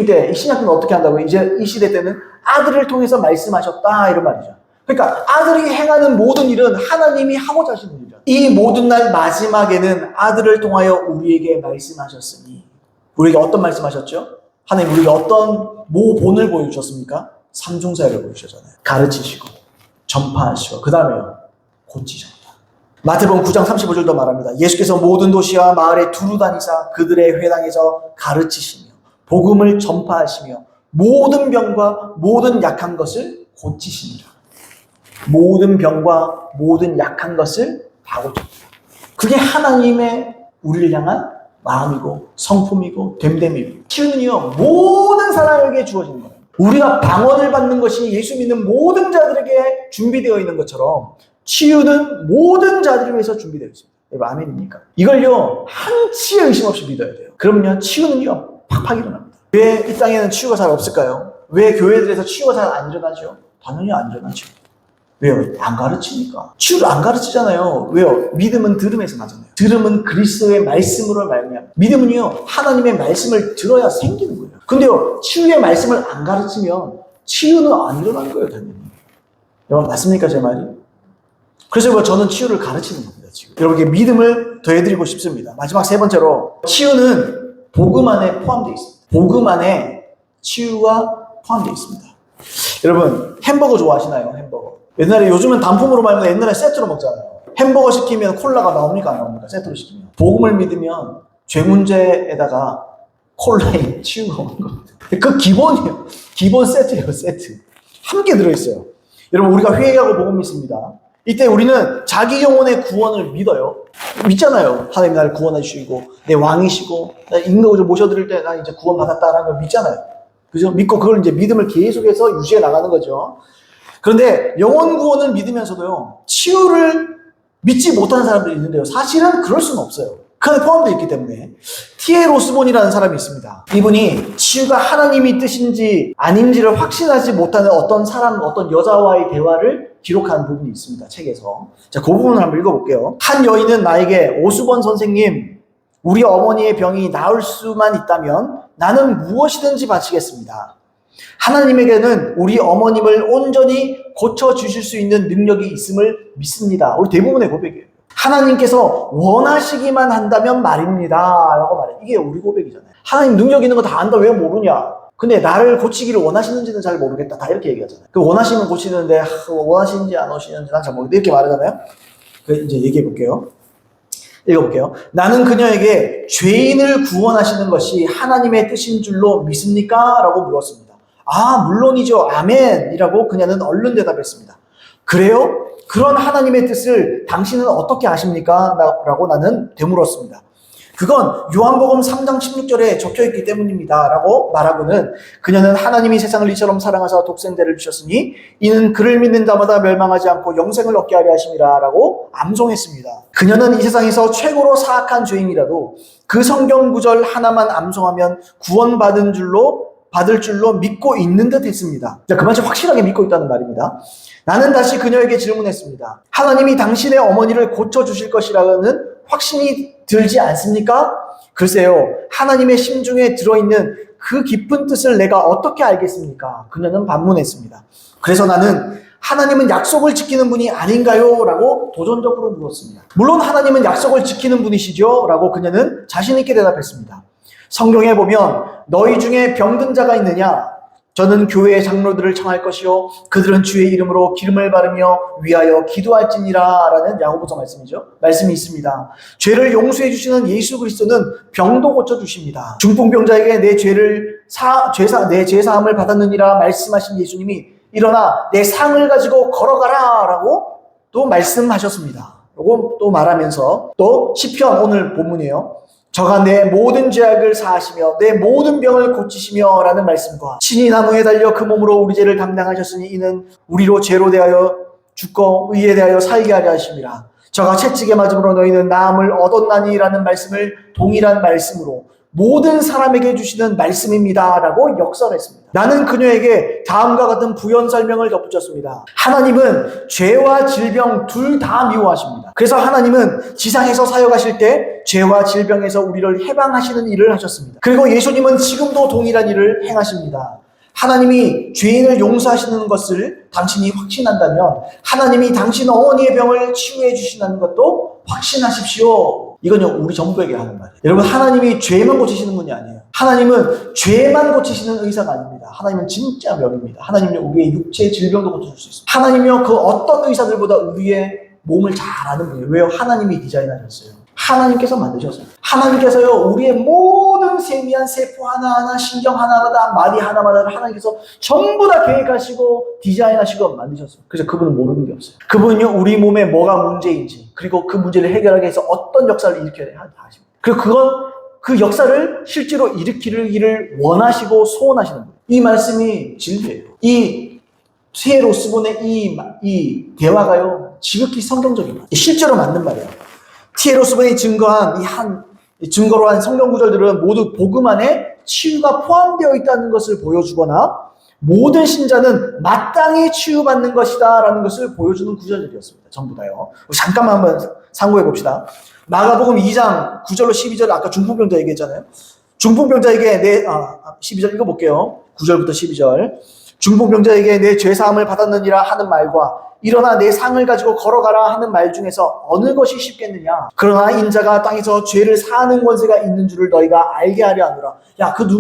때, 이 신약 때는 어떻게 한다고? 이제 이 시대 때는 아들을 통해서 말씀하셨다, 이런 말이죠. 그러니까 아들이 행하는 모든 일은 하나님이 하고자 하시는 일이죠. 이 모든 날 마지막에는 아들을 통하여 우리에게 말씀하셨으니, 우리에게 어떤 말씀하셨죠? 하나님 우리에게 어떤 모본을 보여주셨습니까? 삼중사역을 보여주셨잖아요. 가르치시고 전파하시고 그 다음에요, 고치셨다. 마태복음 9장 35절도 말합니다. 예수께서 모든 도시와 마을에 두루 다니사 그들의 회당에서 가르치시며 복음을 전파하시며 모든 병과 모든 약한 것을 고치시니라. 모든 병과 모든 약한 것을 다 고칩니다. 그게 하나님의 우리를 향한 마음이고 성품이고 됨됨이고, 치유는요, 모든 사람에게 주어지는 거예요. 우리가 방언을 받는 것이 예수 믿는 모든 자들에게 준비되어 있는 것처럼 치유는 모든 자들을 위해서 준비되어 있습니다. 여러분 아멘입니까? 이걸요, 한치의 의심 없이 믿어야 돼요. 그러면요, 치유는요 팍팍 일어납니다. 왜 이 땅에는 치유가 잘 없을까요? 왜 교회들에서 치유가 잘 안 일어나죠? 당연히 안 일어나죠. 왜요? 안 가르치니까. 치유를 안 가르치잖아요. 왜요? 믿음은 들음에서 나잖아요. 들음은 그리스도의 말씀으로 말미암아. 믿음은요, 하나님의 말씀을 들어야 생기는 거예요. 근데요, 치유의 말씀을 안 가르치면 치유는 안 일어나는 거예요, 당연히. 여러분 맞습니까, 제 말이? 그래서 저는 치유를 가르치는 겁니다, 지금. 여러분에게 믿음을 더해드리고 싶습니다. 마지막 3번째로, 치유는 복음 안에 포함되어 있습니다. 복음 안에 치유가 포함되어 있습니다. 여러분 햄버거 좋아하시나요? 햄버거. 옛날에, 요즘은 단품으로 말면 옛날에 세트로 먹잖아요. 햄버거 시키면 콜라가 나옵니까? 안 나옵니까? 세트로 시키면. 복음을 믿으면 죄 문제에다가 콜라에 치유가 오는 겁니다. 그 기본이에요. 기본 세트예요, 세트. 함께 들어있어요. 여러분 우리가 회개하고 복음 믿습니다. 이때 우리는 자기 영혼의 구원을 믿어요. 믿잖아요. 하나님 나를 구원해 주시고 내 왕이시고 나 인간으로 모셔드릴 때 난 이제 구원받았다라는 걸 믿잖아요. 그죠? 믿고 그걸 이제 믿음을 계속해서 유지해 나가는 거죠. 그런데 영혼 구원을 믿으면서도요, 치유를 믿지 못하는 사람들이 있는데요, 사실은 그럴 수는 없어요. 그 안에 포함되어 있기 때문에. T.L. 오스본이라는 사람이 있습니다. 이분이 치유가 하나님이 뜻인지 아닌지를 확신하지 못하는 어떤 사람, 어떤 여자와의 대화를 기록한 부분이 있습니다, 책에서. 자, 그 부분을 한번 읽어볼게요. 한 여인은 나에게, 오스본 선생님, 우리 어머니의 병이 나을 수만 있다면 나는 무엇이든지 바치겠습니다. 하나님에게는 우리 어머님을 온전히 고쳐주실 수 있는 능력이 있음을 믿습니다. 우리 대부분의 고백이에요. 하나님께서 원하시기만 한다면 말입니다 라고 말해요. 이게 우리 고백이잖아요. 하나님 능력 있는 거 다 안다, 왜 모르냐? 근데 나를 고치기를 원하시는지는 잘 모르겠다, 다 이렇게 얘기하잖아요. 그 원하시면 고치는데 원하시는지 안 원하시는지 난 잘 모르겠다, 이렇게 말하잖아요. 이제 얘기해 볼게요. 읽어볼게요. 나는 그녀에게 죄인을 구원하시는 것이 하나님의 뜻인 줄로 믿습니까? 라고 물었습니다. 물론이죠. 아멘이라고 그녀는 얼른 대답했습니다. 그래요? 그런 하나님의 뜻을 당신은 어떻게 아십니까? 라고 나는 되물었습니다. 그건 요한복음 3장 16절에 적혀있기 때문입니다. 라고 말하고는 그녀는 하나님이 세상을 이처럼 사랑하사 독생자를 주셨으니 이는 그를 믿는 자마다 멸망하지 않고 영생을 얻게 하려 하심이라 라고 암송했습니다. 그녀는 이 세상에서 최고로 사악한 죄인이라도 그 성경 구절 하나만 암송하면 구원받을 줄로 믿고 있는 듯 했습니다. 그만큼 확실하게 믿고 있다는 말입니다. 나는 다시 그녀에게 질문했습니다. 하나님이 당신의 어머니를 고쳐주실 것이라는 확신이 들지 않습니까? 글쎄요, 하나님의 심중에 들어있는 그 깊은 뜻을 내가 어떻게 알겠습니까? 그녀는 반문했습니다. 그래서 나는 하나님은 약속을 지키는 분이 아닌가요? 라고 도전적으로 물었습니다. 물론 하나님은 약속을 지키는 분이시죠? 라고 그녀는 자신있게 대답했습니다. 성경에 보면 너희 중에 병든 자가 있느냐? 저는 교회의 장로들을 청할 것이요 그들은 주의 이름으로 기름을 바르며 위하여 기도할지니라 라는 야고보서 말씀이 있습니다. 죄를 용서해 주시는 예수 그리스도는 병도 고쳐주십니다. 중풍병자에게 내 죄 사함을 받았느니라 말씀하신 예수님이 일어나 내 상을 가지고 걸어가라 라고 또 말씀하셨습니다. 라고 또 말하면서 또 시편 오늘 본문이에요. 저가 내 모든 죄악을 사하시며 내 모든 병을 고치시며 라는 말씀과 친히 나무에 달려 그 몸으로 우리 죄를 담당하셨으니 이는 우리로 죄로 대하여 죽고 의에 대하여 살게 하려 하심이라. 저가 채찍에 맞음으로 너희는 나음을 얻었나니 라는 말씀을 동일한 말씀으로 모든 사람에게 주시는 말씀입니다 라고 역설했습니다. 나는 그녀에게 다음과 같은 부연 설명을 덧붙였습니다. 하나님은 죄와 질병 둘 다 미워하십니다. 그래서 하나님은 지상에서 사역하실 때 죄와 질병에서 우리를 해방하시는 일을 하셨습니다. 그리고 예수님은 지금도 동일한 일을 행하십니다. 하나님이 죄인을 용서하시는 것을 당신이 확신한다면 하나님이 당신 어머니의 병을 치유해 주신다는 것도 확신하십시오. 이건 우리 전부에게 하는 말이에요. 여러분, 하나님이 죄만 고치시는 분이 아니에요. 하나님은 죄만 고치시는 의사가 아닙니다. 하나님은 진짜 명입니다. 하나님은 우리의 육체의 질병도 고쳐줄 수 있습니다. 하나님은 그 어떤 의사들보다 우리의 몸을 잘 아는 분이에요. 왜요? 하나님이 디자인하셨어요. 하나님께서 만드셨어요. 하나님께서요, 우리의 모든 세미한 세포 하나하나, 신경 하나마다, 마디 하나마다를 하나님께서 전부 다 계획하시고 디자인하시고 만드셨어요. 그래서 그분은 모르는 게 없어요. 그분은요, 우리 몸에 뭐가 문제인지, 그리고 그 문제를 해결하기 위해서 어떤 역사를 일으켜야 하십니다. 그리고 그 역사를 실제로 일으키기를 원하시고 소원하시는 거예요. 이 말씀이 진리예요. 이 T.L. 이 대화가요, 지극히 성경적인 말이에요. 실제로 맞는 말이에요. T.L. 오스본이 증거로 한 성경 구절들은 모두 복음 안에 치유가 포함되어 있다는 것을 보여주거나 모든 신자는 마땅히 치유받는 것이다 라는 것을 보여주는 구절들이었습니다. 전부 다요. 잠깐만 한번 상고해 봅시다. 마가복음 2장 9절로 12절, 아까 중풍병자 얘기했잖아요. 중풍병자에게 12절 읽어볼게요. 9절부터 12절. 중풍병자에게 내 죄사함을 받았느니라 하는 말과 일어나 내 상을 가지고 걸어가라 하는 말 중에서 어느 것이 쉽겠느냐? 그러나 인자가 땅에서 죄를 사하는 권세가 있는 줄을 너희가 알게 하려 하노라. 야, 그 두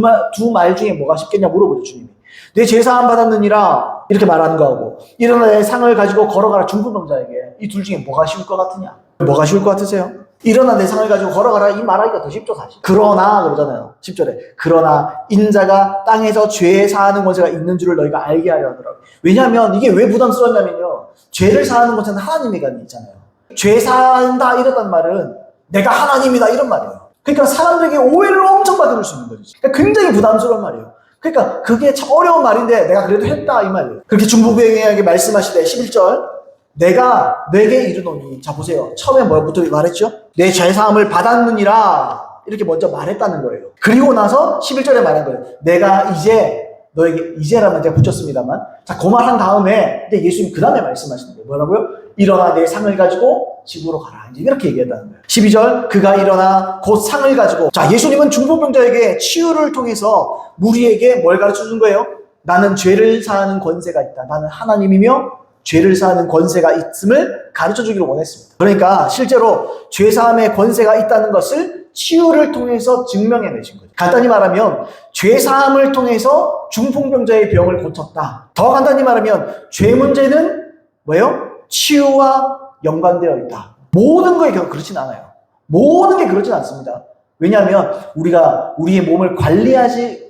말 중에 뭐가 쉽겠냐 물어보죠, 주님이. 내 죄사함 받았느니라 이렇게 말하는 거하고 일어나 내 상을 가지고 걸어가라, 중풍병자에게. 이 둘 중에 뭐가 쉬울 것 같으냐? 뭐가 쉬울 것 같으세요? 일어나 내 상을 가지고 걸어가라, 이 말하기가 더 쉽죠, 사실. 그러나 그러잖아요, 10절에. 그러나 인자가 땅에서 죄 사하는 권세가 있는 줄을 너희가 알게 하려 하더라고요. 왜냐하면 이게 왜 부담스럽냐면요, 죄를 사하는 권세는 하나님에게 있잖아요. 죄 사한다 이랬단 말은 내가 하나님이다 이런 말이에요. 그러니까 사람들에게 오해를 엄청 받을 수 있는 거죠. 그러니까 굉장히 부담스러운 말이에요. 그러니까 그게 참 어려운 말인데 내가 그래도 했다 이 말이에요. 그렇게 중풍병자에게 말씀하시되 11절 내가 내게 이르노니, 자 보세요, 처음에 뭐부터 말했죠? 내 죄사함을 받았느니라 이렇게 먼저 말했다는 거예요. 그리고 나서 11절에 말한 거예요. 내가 이제 너에게, 이제라면 제가 붙였습니다만, 자 그 말 한 다음에 이제 예수님 그 다음에 말씀하시는 거예요. 뭐라고요? 일어나 내 상을 가지고 집으로 가라, 이제 이렇게 얘기했다는 거예요. 12절 그가 일어나 곧 상을 가지고, 자 예수님은 중풍병자에게 치유를 통해서 우리에게 뭘 가르쳐 준 거예요? 나는 죄를 사하는 권세가 있다. 나는 하나님이며 죄를 사하는 권세가 있음을 가르쳐 주기를 원했습니다. 그러니까 실제로 죄사함의 권세가 있다는 것을 치유를 통해서 증명해 내신 거죠. 간단히 말하면 죄사함을 통해서 중풍병자의 병을 고쳤다. 더 간단히 말하면 죄 문제는 뭐예요? 치유와 연관되어 있다. 모든 거에 그렇진 않아요. 모든 게 그렇진 않습니다. 왜냐하면 우리가 우리의 몸을 관리하지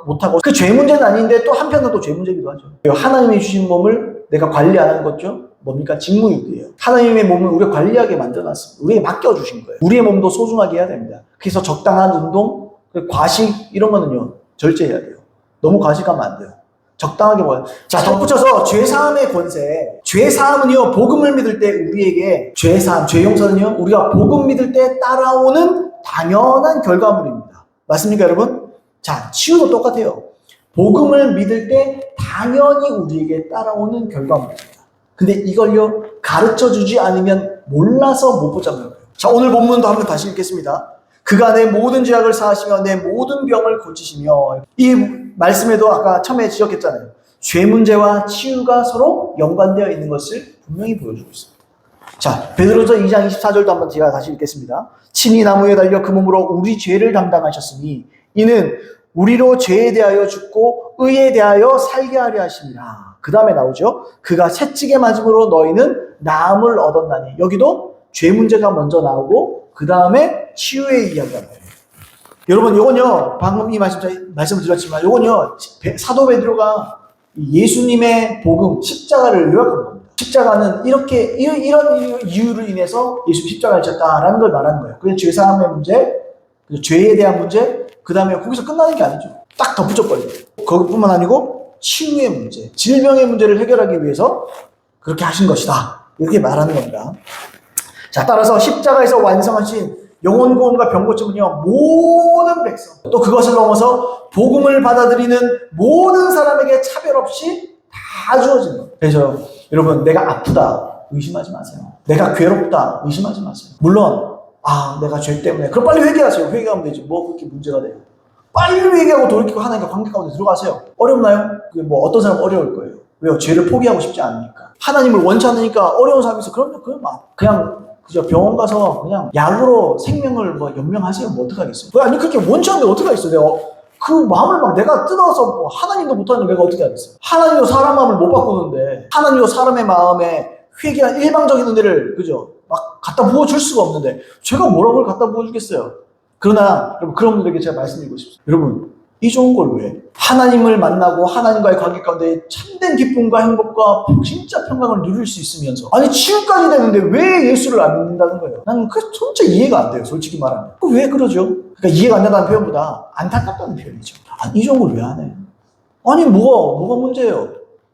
못하고 그 죄 문제는 아닌데 또 한편으로 또 죄 문제이기도 하죠. 하나님이 주신 몸을 내가 관리 안 하는 거죠? 뭡니까? 직무유기예요. 하나님의 몸을 우리가 관리하게 만들어놨습니다. 우리에게 맡겨주신 거예요. 우리의 몸도 소중하게 해야 됩니다. 그래서 적당한 운동, 과식 이런 거는요 절제해야 돼요. 너무 과식하면 안 돼요. 적당하게 먹어요. 자, 덧붙여서 죄사함의 권세. 죄사함은요 복음을 믿을 때 우리에게 죄사함, 죄용서는요 우리가 복음 믿을 때 따라오는 당연한 결과물입니다. 맞습니까 여러분? 자, 치유도 똑같아요. 복음을 믿을 때 당연히 우리에게 따라오는 결과물입니다. 근데 이걸요 가르쳐주지 않으면 몰라서 못 붙잡는 거예요. 자, 오늘 본문도 한번 다시 읽겠습니다. 그가 내 모든 죄악을 사하시며 내 모든 병을 고치시며. 이 말씀에도 아까 처음에 지적했잖아요. 죄 문제와 치유가 서로 연관되어 있는 것을 분명히 보여주고 있습니다. 자, 베드로서 2장 24절도 한번 제가 다시 읽겠습니다. 친히 나무에 달려 그 몸으로 우리 죄를 담당하셨으니 이는 우리로 죄에 대하여 죽고 의에 대하여 살게 하려 하심이라. 그 다음에 나오죠. 그가 채찍에 맞음으로 너희는 나음을 얻었나니. 여기도 죄 문제가 먼저 나오고 그 다음에 치유의 이야기가 나와요. 여러분 이건요 방금 이 말씀을 드렸지만 이건요 사도 베드로가 예수님의 복음 십자가를 요약한 겁니다. 십자가는 이런 이유를 인해서 예수 십자가를 졌다라는 걸 말하는 거예요. 그래서 죄사함의 문제, 죄에 대한 문제, 그 다음에 거기서 끝나는 게 아니죠. 딱 덧붙여버려요. 그것뿐만 아니고 치유의 문제, 질병의 문제를 해결하기 위해서 그렇게 하신 것이다. 이렇게 말하는 겁니다. 자, 따라서 십자가에서 완성하신 영혼 구원과 병 고침은요 모든 백성 또 그것을 넘어서 복음을 받아들이는 모든 사람에게 차별 없이 다 주어진 겁니다. 그래서 여러분 내가 아프다 의심하지 마세요. 내가 괴롭다 의심하지 마세요. 물론 내가 죄 때문에 그럼 빨리 회개하세요. 회개하면 되지 뭐 그렇게 문제가 돼요. 빨리 회개하고 돌이키고 하나님과 관계 가운데 들어가세요. 어렵나요? 어떤 사람 어려울 거예요. 왜요? 죄를 포기하고 싶지 않으니까. 하나님을 원치 않으니까 어려운 사람이 있어. 그럼요. 그냥 그죠? 병원 가서 그냥 약으로 생명을 연명하세요. 어떡하겠어요? 아니, 그렇게 원치 않는데 어떡하겠어요? 내가 그 마음을 내가 뜯어서 하나님도 못하는데 내가 어떻게 하겠어요? 하나님도 사람 마음을 못 바꾸는데, 하나님도 사람의 마음에 회개한 일방적인 은혜를, 그죠? 갖다 부어줄 수가 없는데, 제가 뭐라고 갖다 부어주겠어요? 그러나, 여러분, 그런 분들에게 제가 말씀드리고 싶습니다. 여러분, 이 좋은 걸 왜? 하나님을 만나고 하나님과의 관계 가운데 참된 기쁨과 행복과 진짜 평강을 누릴 수 있으면서 아니 치유까지 되는데 왜 예수를 안 믿는다는 거예요. 나는 그게 진짜 이해가 안 돼요. 솔직히 말하면. 왜 그러죠? 그러니까 이해가 안 된다는 표현보다 안타깝다는 표현이죠. 이 좋은 걸 왜 안 해? 아니 뭐가 문제예요?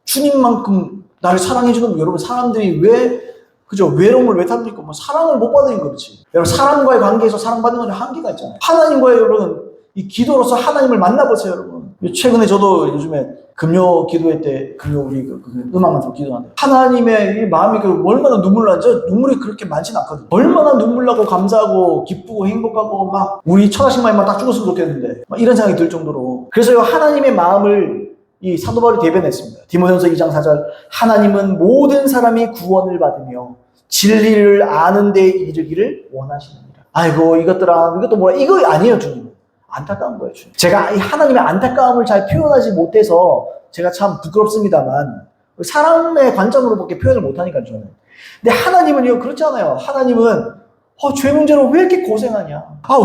주님만큼 나를 사랑해주는 여러분 사람들이 왜 그죠? 외로움을 왜 탑니까? 사랑을 못 받으니까 그렇지. 여러분 사람과의 관계에서 사랑받는 건 한계가 있잖아요. 하나님과의 여러분 이 기도로서 하나님을 만나보세요, 여러분. 최근에 저도 요즘에 금요 기도회 때, 우리 음악만 좀 기도하는데, 하나님의 이 마음이 얼마나 눈물 나죠? 눈물이 그렇게 많지는 않거든요. 얼마나 눈물 나고 감사하고 기쁘고 행복하고 우리 천하신마님만 딱 죽었으면 좋겠는데, 이런 생각이 들 정도로. 그래서 하나님의 마음을 이 사도 바울이 대변했습니다. 디모데전서 2장 4절, 하나님은 모든 사람이 구원을 받으며 진리를 아는 데 이르기를 원하시느니라. 아이고, 이것도 뭐라, 이거 아니에요, 주님. 안타까운 거예요. 주님. 제가 이 하나님의 안타까움을 잘 표현하지 못해서 제가 참 부끄럽습니다만 사람의 관점으로밖에 표현을 못하니까 저는. 근데 하나님은요 그렇지 않아요. 하나님은 죄 문제로 왜 이렇게 고생하냐?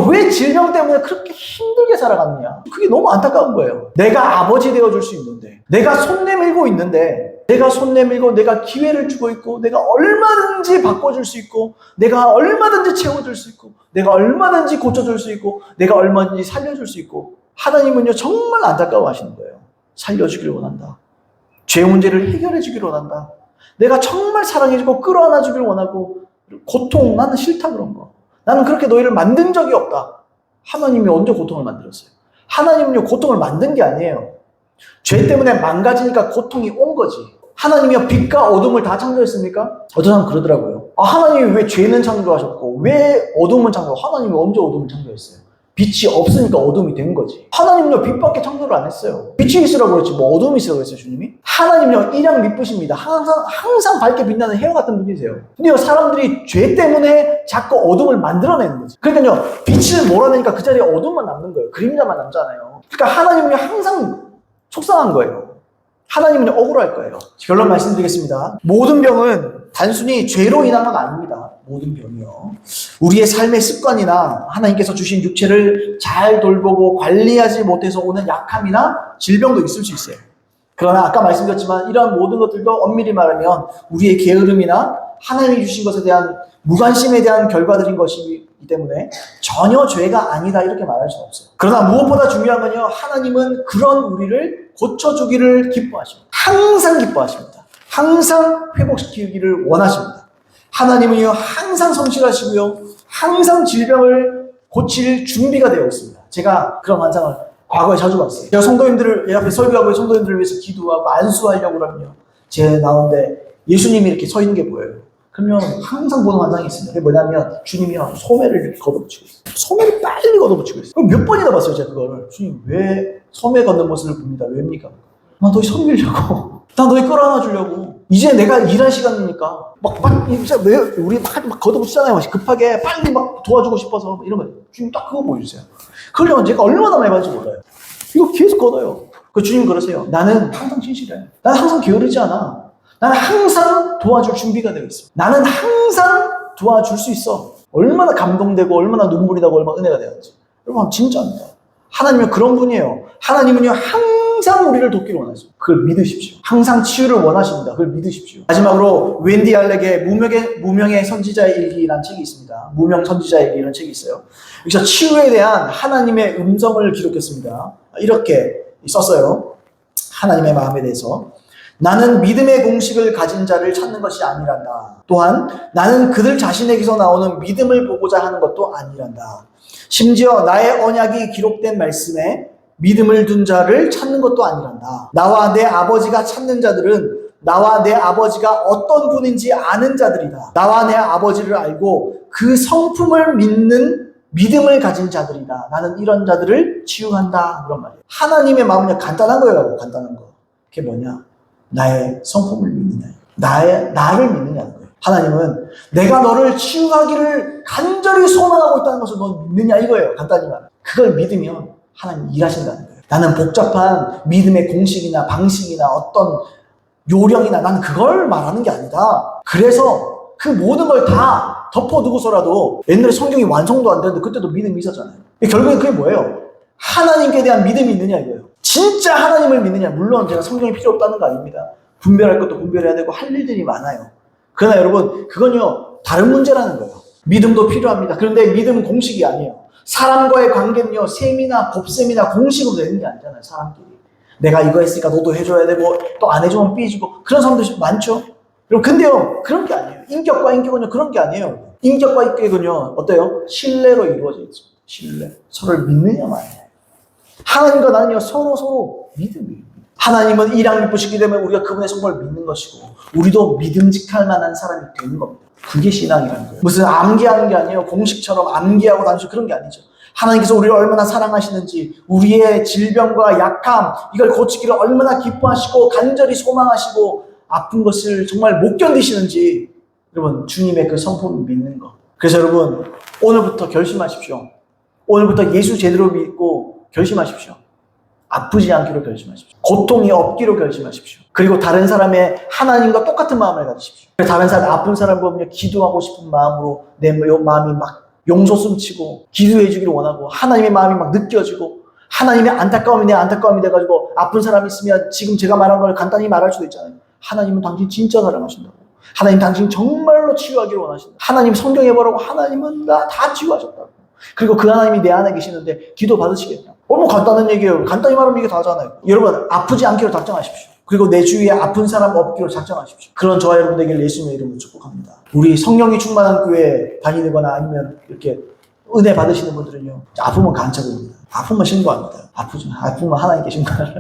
왜 질병 때문에 그렇게 힘들게 살아가느냐? 그게 너무 안타까운 거예요. 내가 아버지 되어줄 수 있는데, 내가 손 내밀고 있는데, 내가 기회를 주고 있고, 내가 얼마든지 바꿔줄 수 있고, 내가 얼마든지 채워줄 수 있고, 내가 얼마든지 고쳐줄 수 있고, 내가 얼마든지 살려줄 수 있고, 하나님은요 정말 안타까워 하시는 거예요. 살려주길 원한다. 죄 문제를 해결해주길 원한다. 내가 정말 사랑해주고 끌어안아주길 원하고, 고통 나는 싫다 그런 거. 나는 그렇게 너희를 만든 적이 없다. 하나님이 언제 고통을 만들었어요? 하나님은요 고통을 만든 게 아니에요. 죄 때문에 망가지니까 고통이 온 거지. 하나님이요 빛과 어둠을 다 창조했습니까? 어떤 사람은 그러더라고요. 하나님이 왜 죄는 창조하셨고 왜 어둠은 창조하셨고 하나님이 언제 어둠을 창조했어요? 빛이 없으니까 어둠이 된 거지. 하나님은요 빛밖에 창조를 안 했어요. 빛이 있으라고 그랬지 어둠이 있으라고 했어요 주님이? 하나님은요 일양 미쁘십니다. 항상 밝게 빛나는 해와 같은 분이세요. 근데요 사람들이 죄 때문에 자꾸 어둠을 만들어내는 거지. 그러니까요 빛을 몰아내니까 그 자리에 어둠만 남는 거예요. 그림자만 남잖아요. 그러니까 하나님은요 항상 속상한 거예요. 하나님은 억울할 거예요. 결론 말씀드리겠습니다. 모든 병은 단순히 죄로 인한 건 아닙니다. 모든 병이요. 우리의 삶의 습관이나 하나님께서 주신 육체를 잘 돌보고 관리하지 못해서 오는 약함이나 질병도 있을 수 있어요. 그러나 아까 말씀드렸지만 이러한 모든 것들도 엄밀히 말하면 우리의 게으름이나 하나님이 주신 것에 대한 무관심에 대한 결과들인 것이기 때문에 전혀 죄가 아니다 이렇게 말할 수는 없어요. 그러나 무엇보다 중요한 건요, 하나님은 그런 우리를 고쳐주기를 기뻐하십니다. 항상 기뻐하십니다. 항상 회복시키기를 원하십니다. 하나님은요 항상 성실하시고요 항상 질병을 고칠 준비가 되어 있습니다. 제가 그런 환상을 과거에 자주 봤어요. 제가 성도님들을, 예 앞에 설교하고 성도님들을 위해서 기도하고 안수하려고 그러면요, 제 나오는데 예수님이 이렇게 서 있는 게 보여요. 그러면 항상 보는 환상이 있습니다. 그게 뭐냐면 주님이요 소매를 이렇게 걷어붙이고 있어요. 소매를 빨리 걷어붙이고 있어요. 몇 번이나 봤어요 제가 그거를. 주님 왜 소매 걷는 모습을 봅니다. 왜입니까? 난 너희 섬기려고. 난 너희 끌어안아 주려고. 이제 내가 일할 시간이니까 우리 막 걷어붙이잖아요. 급하게 빨리 막 도와주고 싶어서 이런 거. 주님 딱 그거 보여주세요. 그러려면 제가 얼마나 많이 받을지 몰라요. 이거 계속 걷어요. 그 주님 그러세요. 나는 항상 진실해. 나는 항상 게으르지 않아. 나는 항상 도와줄 준비가 되어 있어. 나는 항상 도와줄 수 있어. 얼마나 감동되고 얼마나 눈물이 나고 얼마나 은혜가 되었지. 여러분 진짜입니다. 하나님은 그런 분이에요. 하나님은요 항상 우리를 돕기를 원하십니다. 그걸 믿으십시오. 항상 치유를 원하십니다. 그걸 믿으십시오. 마지막으로 웬디 알렉의 무명의 선지자의 일기라는 책이 있습니다. 무명 선지자의 일기라는 책이 있어요. 여기서 치유에 대한 하나님의 음성을 기록했습니다. 이렇게 썼어요. 하나님의 마음에 대해서. 나는 믿음의 공식을 가진 자를 찾는 것이 아니란다. 또한 나는 그들 자신에게서 나오는 믿음을 보고자 하는 것도 아니란다. 심지어 나의 언약이 기록된 말씀에 믿음을 둔 자를 찾는 것도 아니란다. 나와 내 아버지가 찾는 자들은 나와 내 아버지가 어떤 분인지 아는 자들이다. 나와 내 아버지를 알고 그 성품을 믿는 믿음을 가진 자들이다. 나는 이런 자들을 치유한다. 그런 말이에요. 하나님의 마음은 간단한 거예요. 간단한 거. 그게 뭐냐? 나의 성품을 믿느냐, 나를 믿느냐는 거예요. 하나님은 내가 너를 치유하기를 간절히 소망하고 있다는 것을 너 믿느냐 이거예요. 간단히 말하면. 그걸 믿으면 하나님 일하신다는 거예요. 나는 복잡한 믿음의 공식이나 방식이나 어떤 요령이나 나는 그걸 말하는 게 아니다. 그래서 그 모든 걸 다 덮어두고서라도 옛날에 성경이 완성도 안 되는데 그때도 믿음이 있었잖아요. 결국엔 그게 뭐예요? 하나님께 대한 믿음이 있느냐 이거예요. 진짜 하나님을 믿느냐. 물론 제가 성경이 필요 없다는 거 아닙니다. 분별할 것도 분별해야 되고 할 일들이 많아요. 그러나 여러분 그건요 다른 문제라는 거예요. 믿음도 필요합니다. 그런데 믿음은 공식이 아니에요. 사람과의 관계는요 셈이나 곱셈이나 공식으로 되는 게 아니잖아요. 사람끼리 내가 이거 했으니까 너도 해줘야 되고 또 안 해주면 삐지고 그런 사람들 많죠. 여러분 근데요 그런 게 아니에요. 인격과 인격은요 그런 게 아니에요. 인격과 인격은요 어때요? 신뢰로 이루어져 있죠. 신뢰. 서로를 믿느냐 마느냐. 하나님과 나는요 서로 믿음이에요. 하나님은 이랑 기쁘시기 때문에 우리가 그분의 성품을 믿는 것이고 우리도 믿음직할 만한 사람이 되는 겁니다. 그게 신앙이라는 거예요. 무슨 암기하는 게 아니에요. 공식처럼 암기하고 단순히 그런 게 아니죠. 하나님께서 우리를 얼마나 사랑하시는지 우리의 질병과 약함 이걸 고치기를 얼마나 기뻐하시고 간절히 소망하시고 아픈 것을 정말 못 견디시는지 여러분 주님의 그 성품을 믿는 것. 그래서 여러분 오늘부터 결심하십시오. 오늘부터 예수 제대로 믿고 결심하십시오. 아프지 않기로 결심하십시오. 고통이 없기로 결심하십시오. 그리고 다른 사람의 하나님과 똑같은 마음을 가지십시오. 다른 사람, 아픈 사람 보면 기도하고 싶은 마음으로 내 마음이 막 용서 숨치고 기도해 주기를 원하고 하나님의 마음이 막 느껴지고 하나님의 안타까움이 내 안타까움이 돼가지고 아픈 사람이 있으면 지금 제가 말한 걸 간단히 말할 수도 있잖아요. 하나님은 당신 진짜 사랑하신다고. 하나님 당신 정말로 치유하기를 원하신다. 하나님 성경에 뭐라고 하나님은 나 다 치유하셨다고. 그리고 그 하나님이 내 안에 계시는데 기도 받으시겠냐. 너무 간단한 얘기예요. 간단히 말하면 이게 다잖아요. 여러분 아프지 않기로 작정하십시오. 그리고 내 주위에 아픈 사람 없기로 작정하십시오. 그런 저와 여러분에게 예수님의 이름으로 축복합니다. 우리 성령이 충만한 교회에 다니거나 아니면 이렇게 은혜 받으시는 분들은요 아프면 간척입니다. 아프면 신고합니다. 아프면 하나님께 신고하라.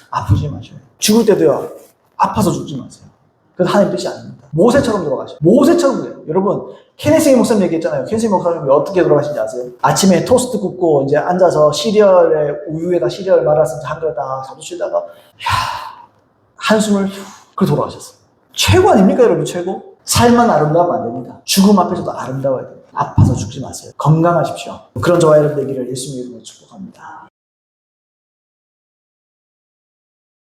아프지 마셔요. 죽을 때도요 아파서 죽지 마세요. 그건 하나님 뜻이 아닙니다. 모세처럼 돌아가셔요. 모세처럼 돼요. 여러분 케네시 목사님 얘기했잖아요. 케네시 목사님이 어떻게 돌아가신지 아세요? 아침에 토스트 굽고 이제 앉아서 시리얼에 우유에다 시리얼 말아서 한 그릇 다 잡수시다가 한숨을 그러고 돌아가셨어요. 최고 아닙니까 여러분? 최고? 삶만 아름다우면 안 됩니다. 죽음 앞에서도 아름다워야 됩니다. 아파서 죽지 마세요. 건강하십시오. 그런 저와 여러분 되기를 예수님의 이름으로 축복합니다.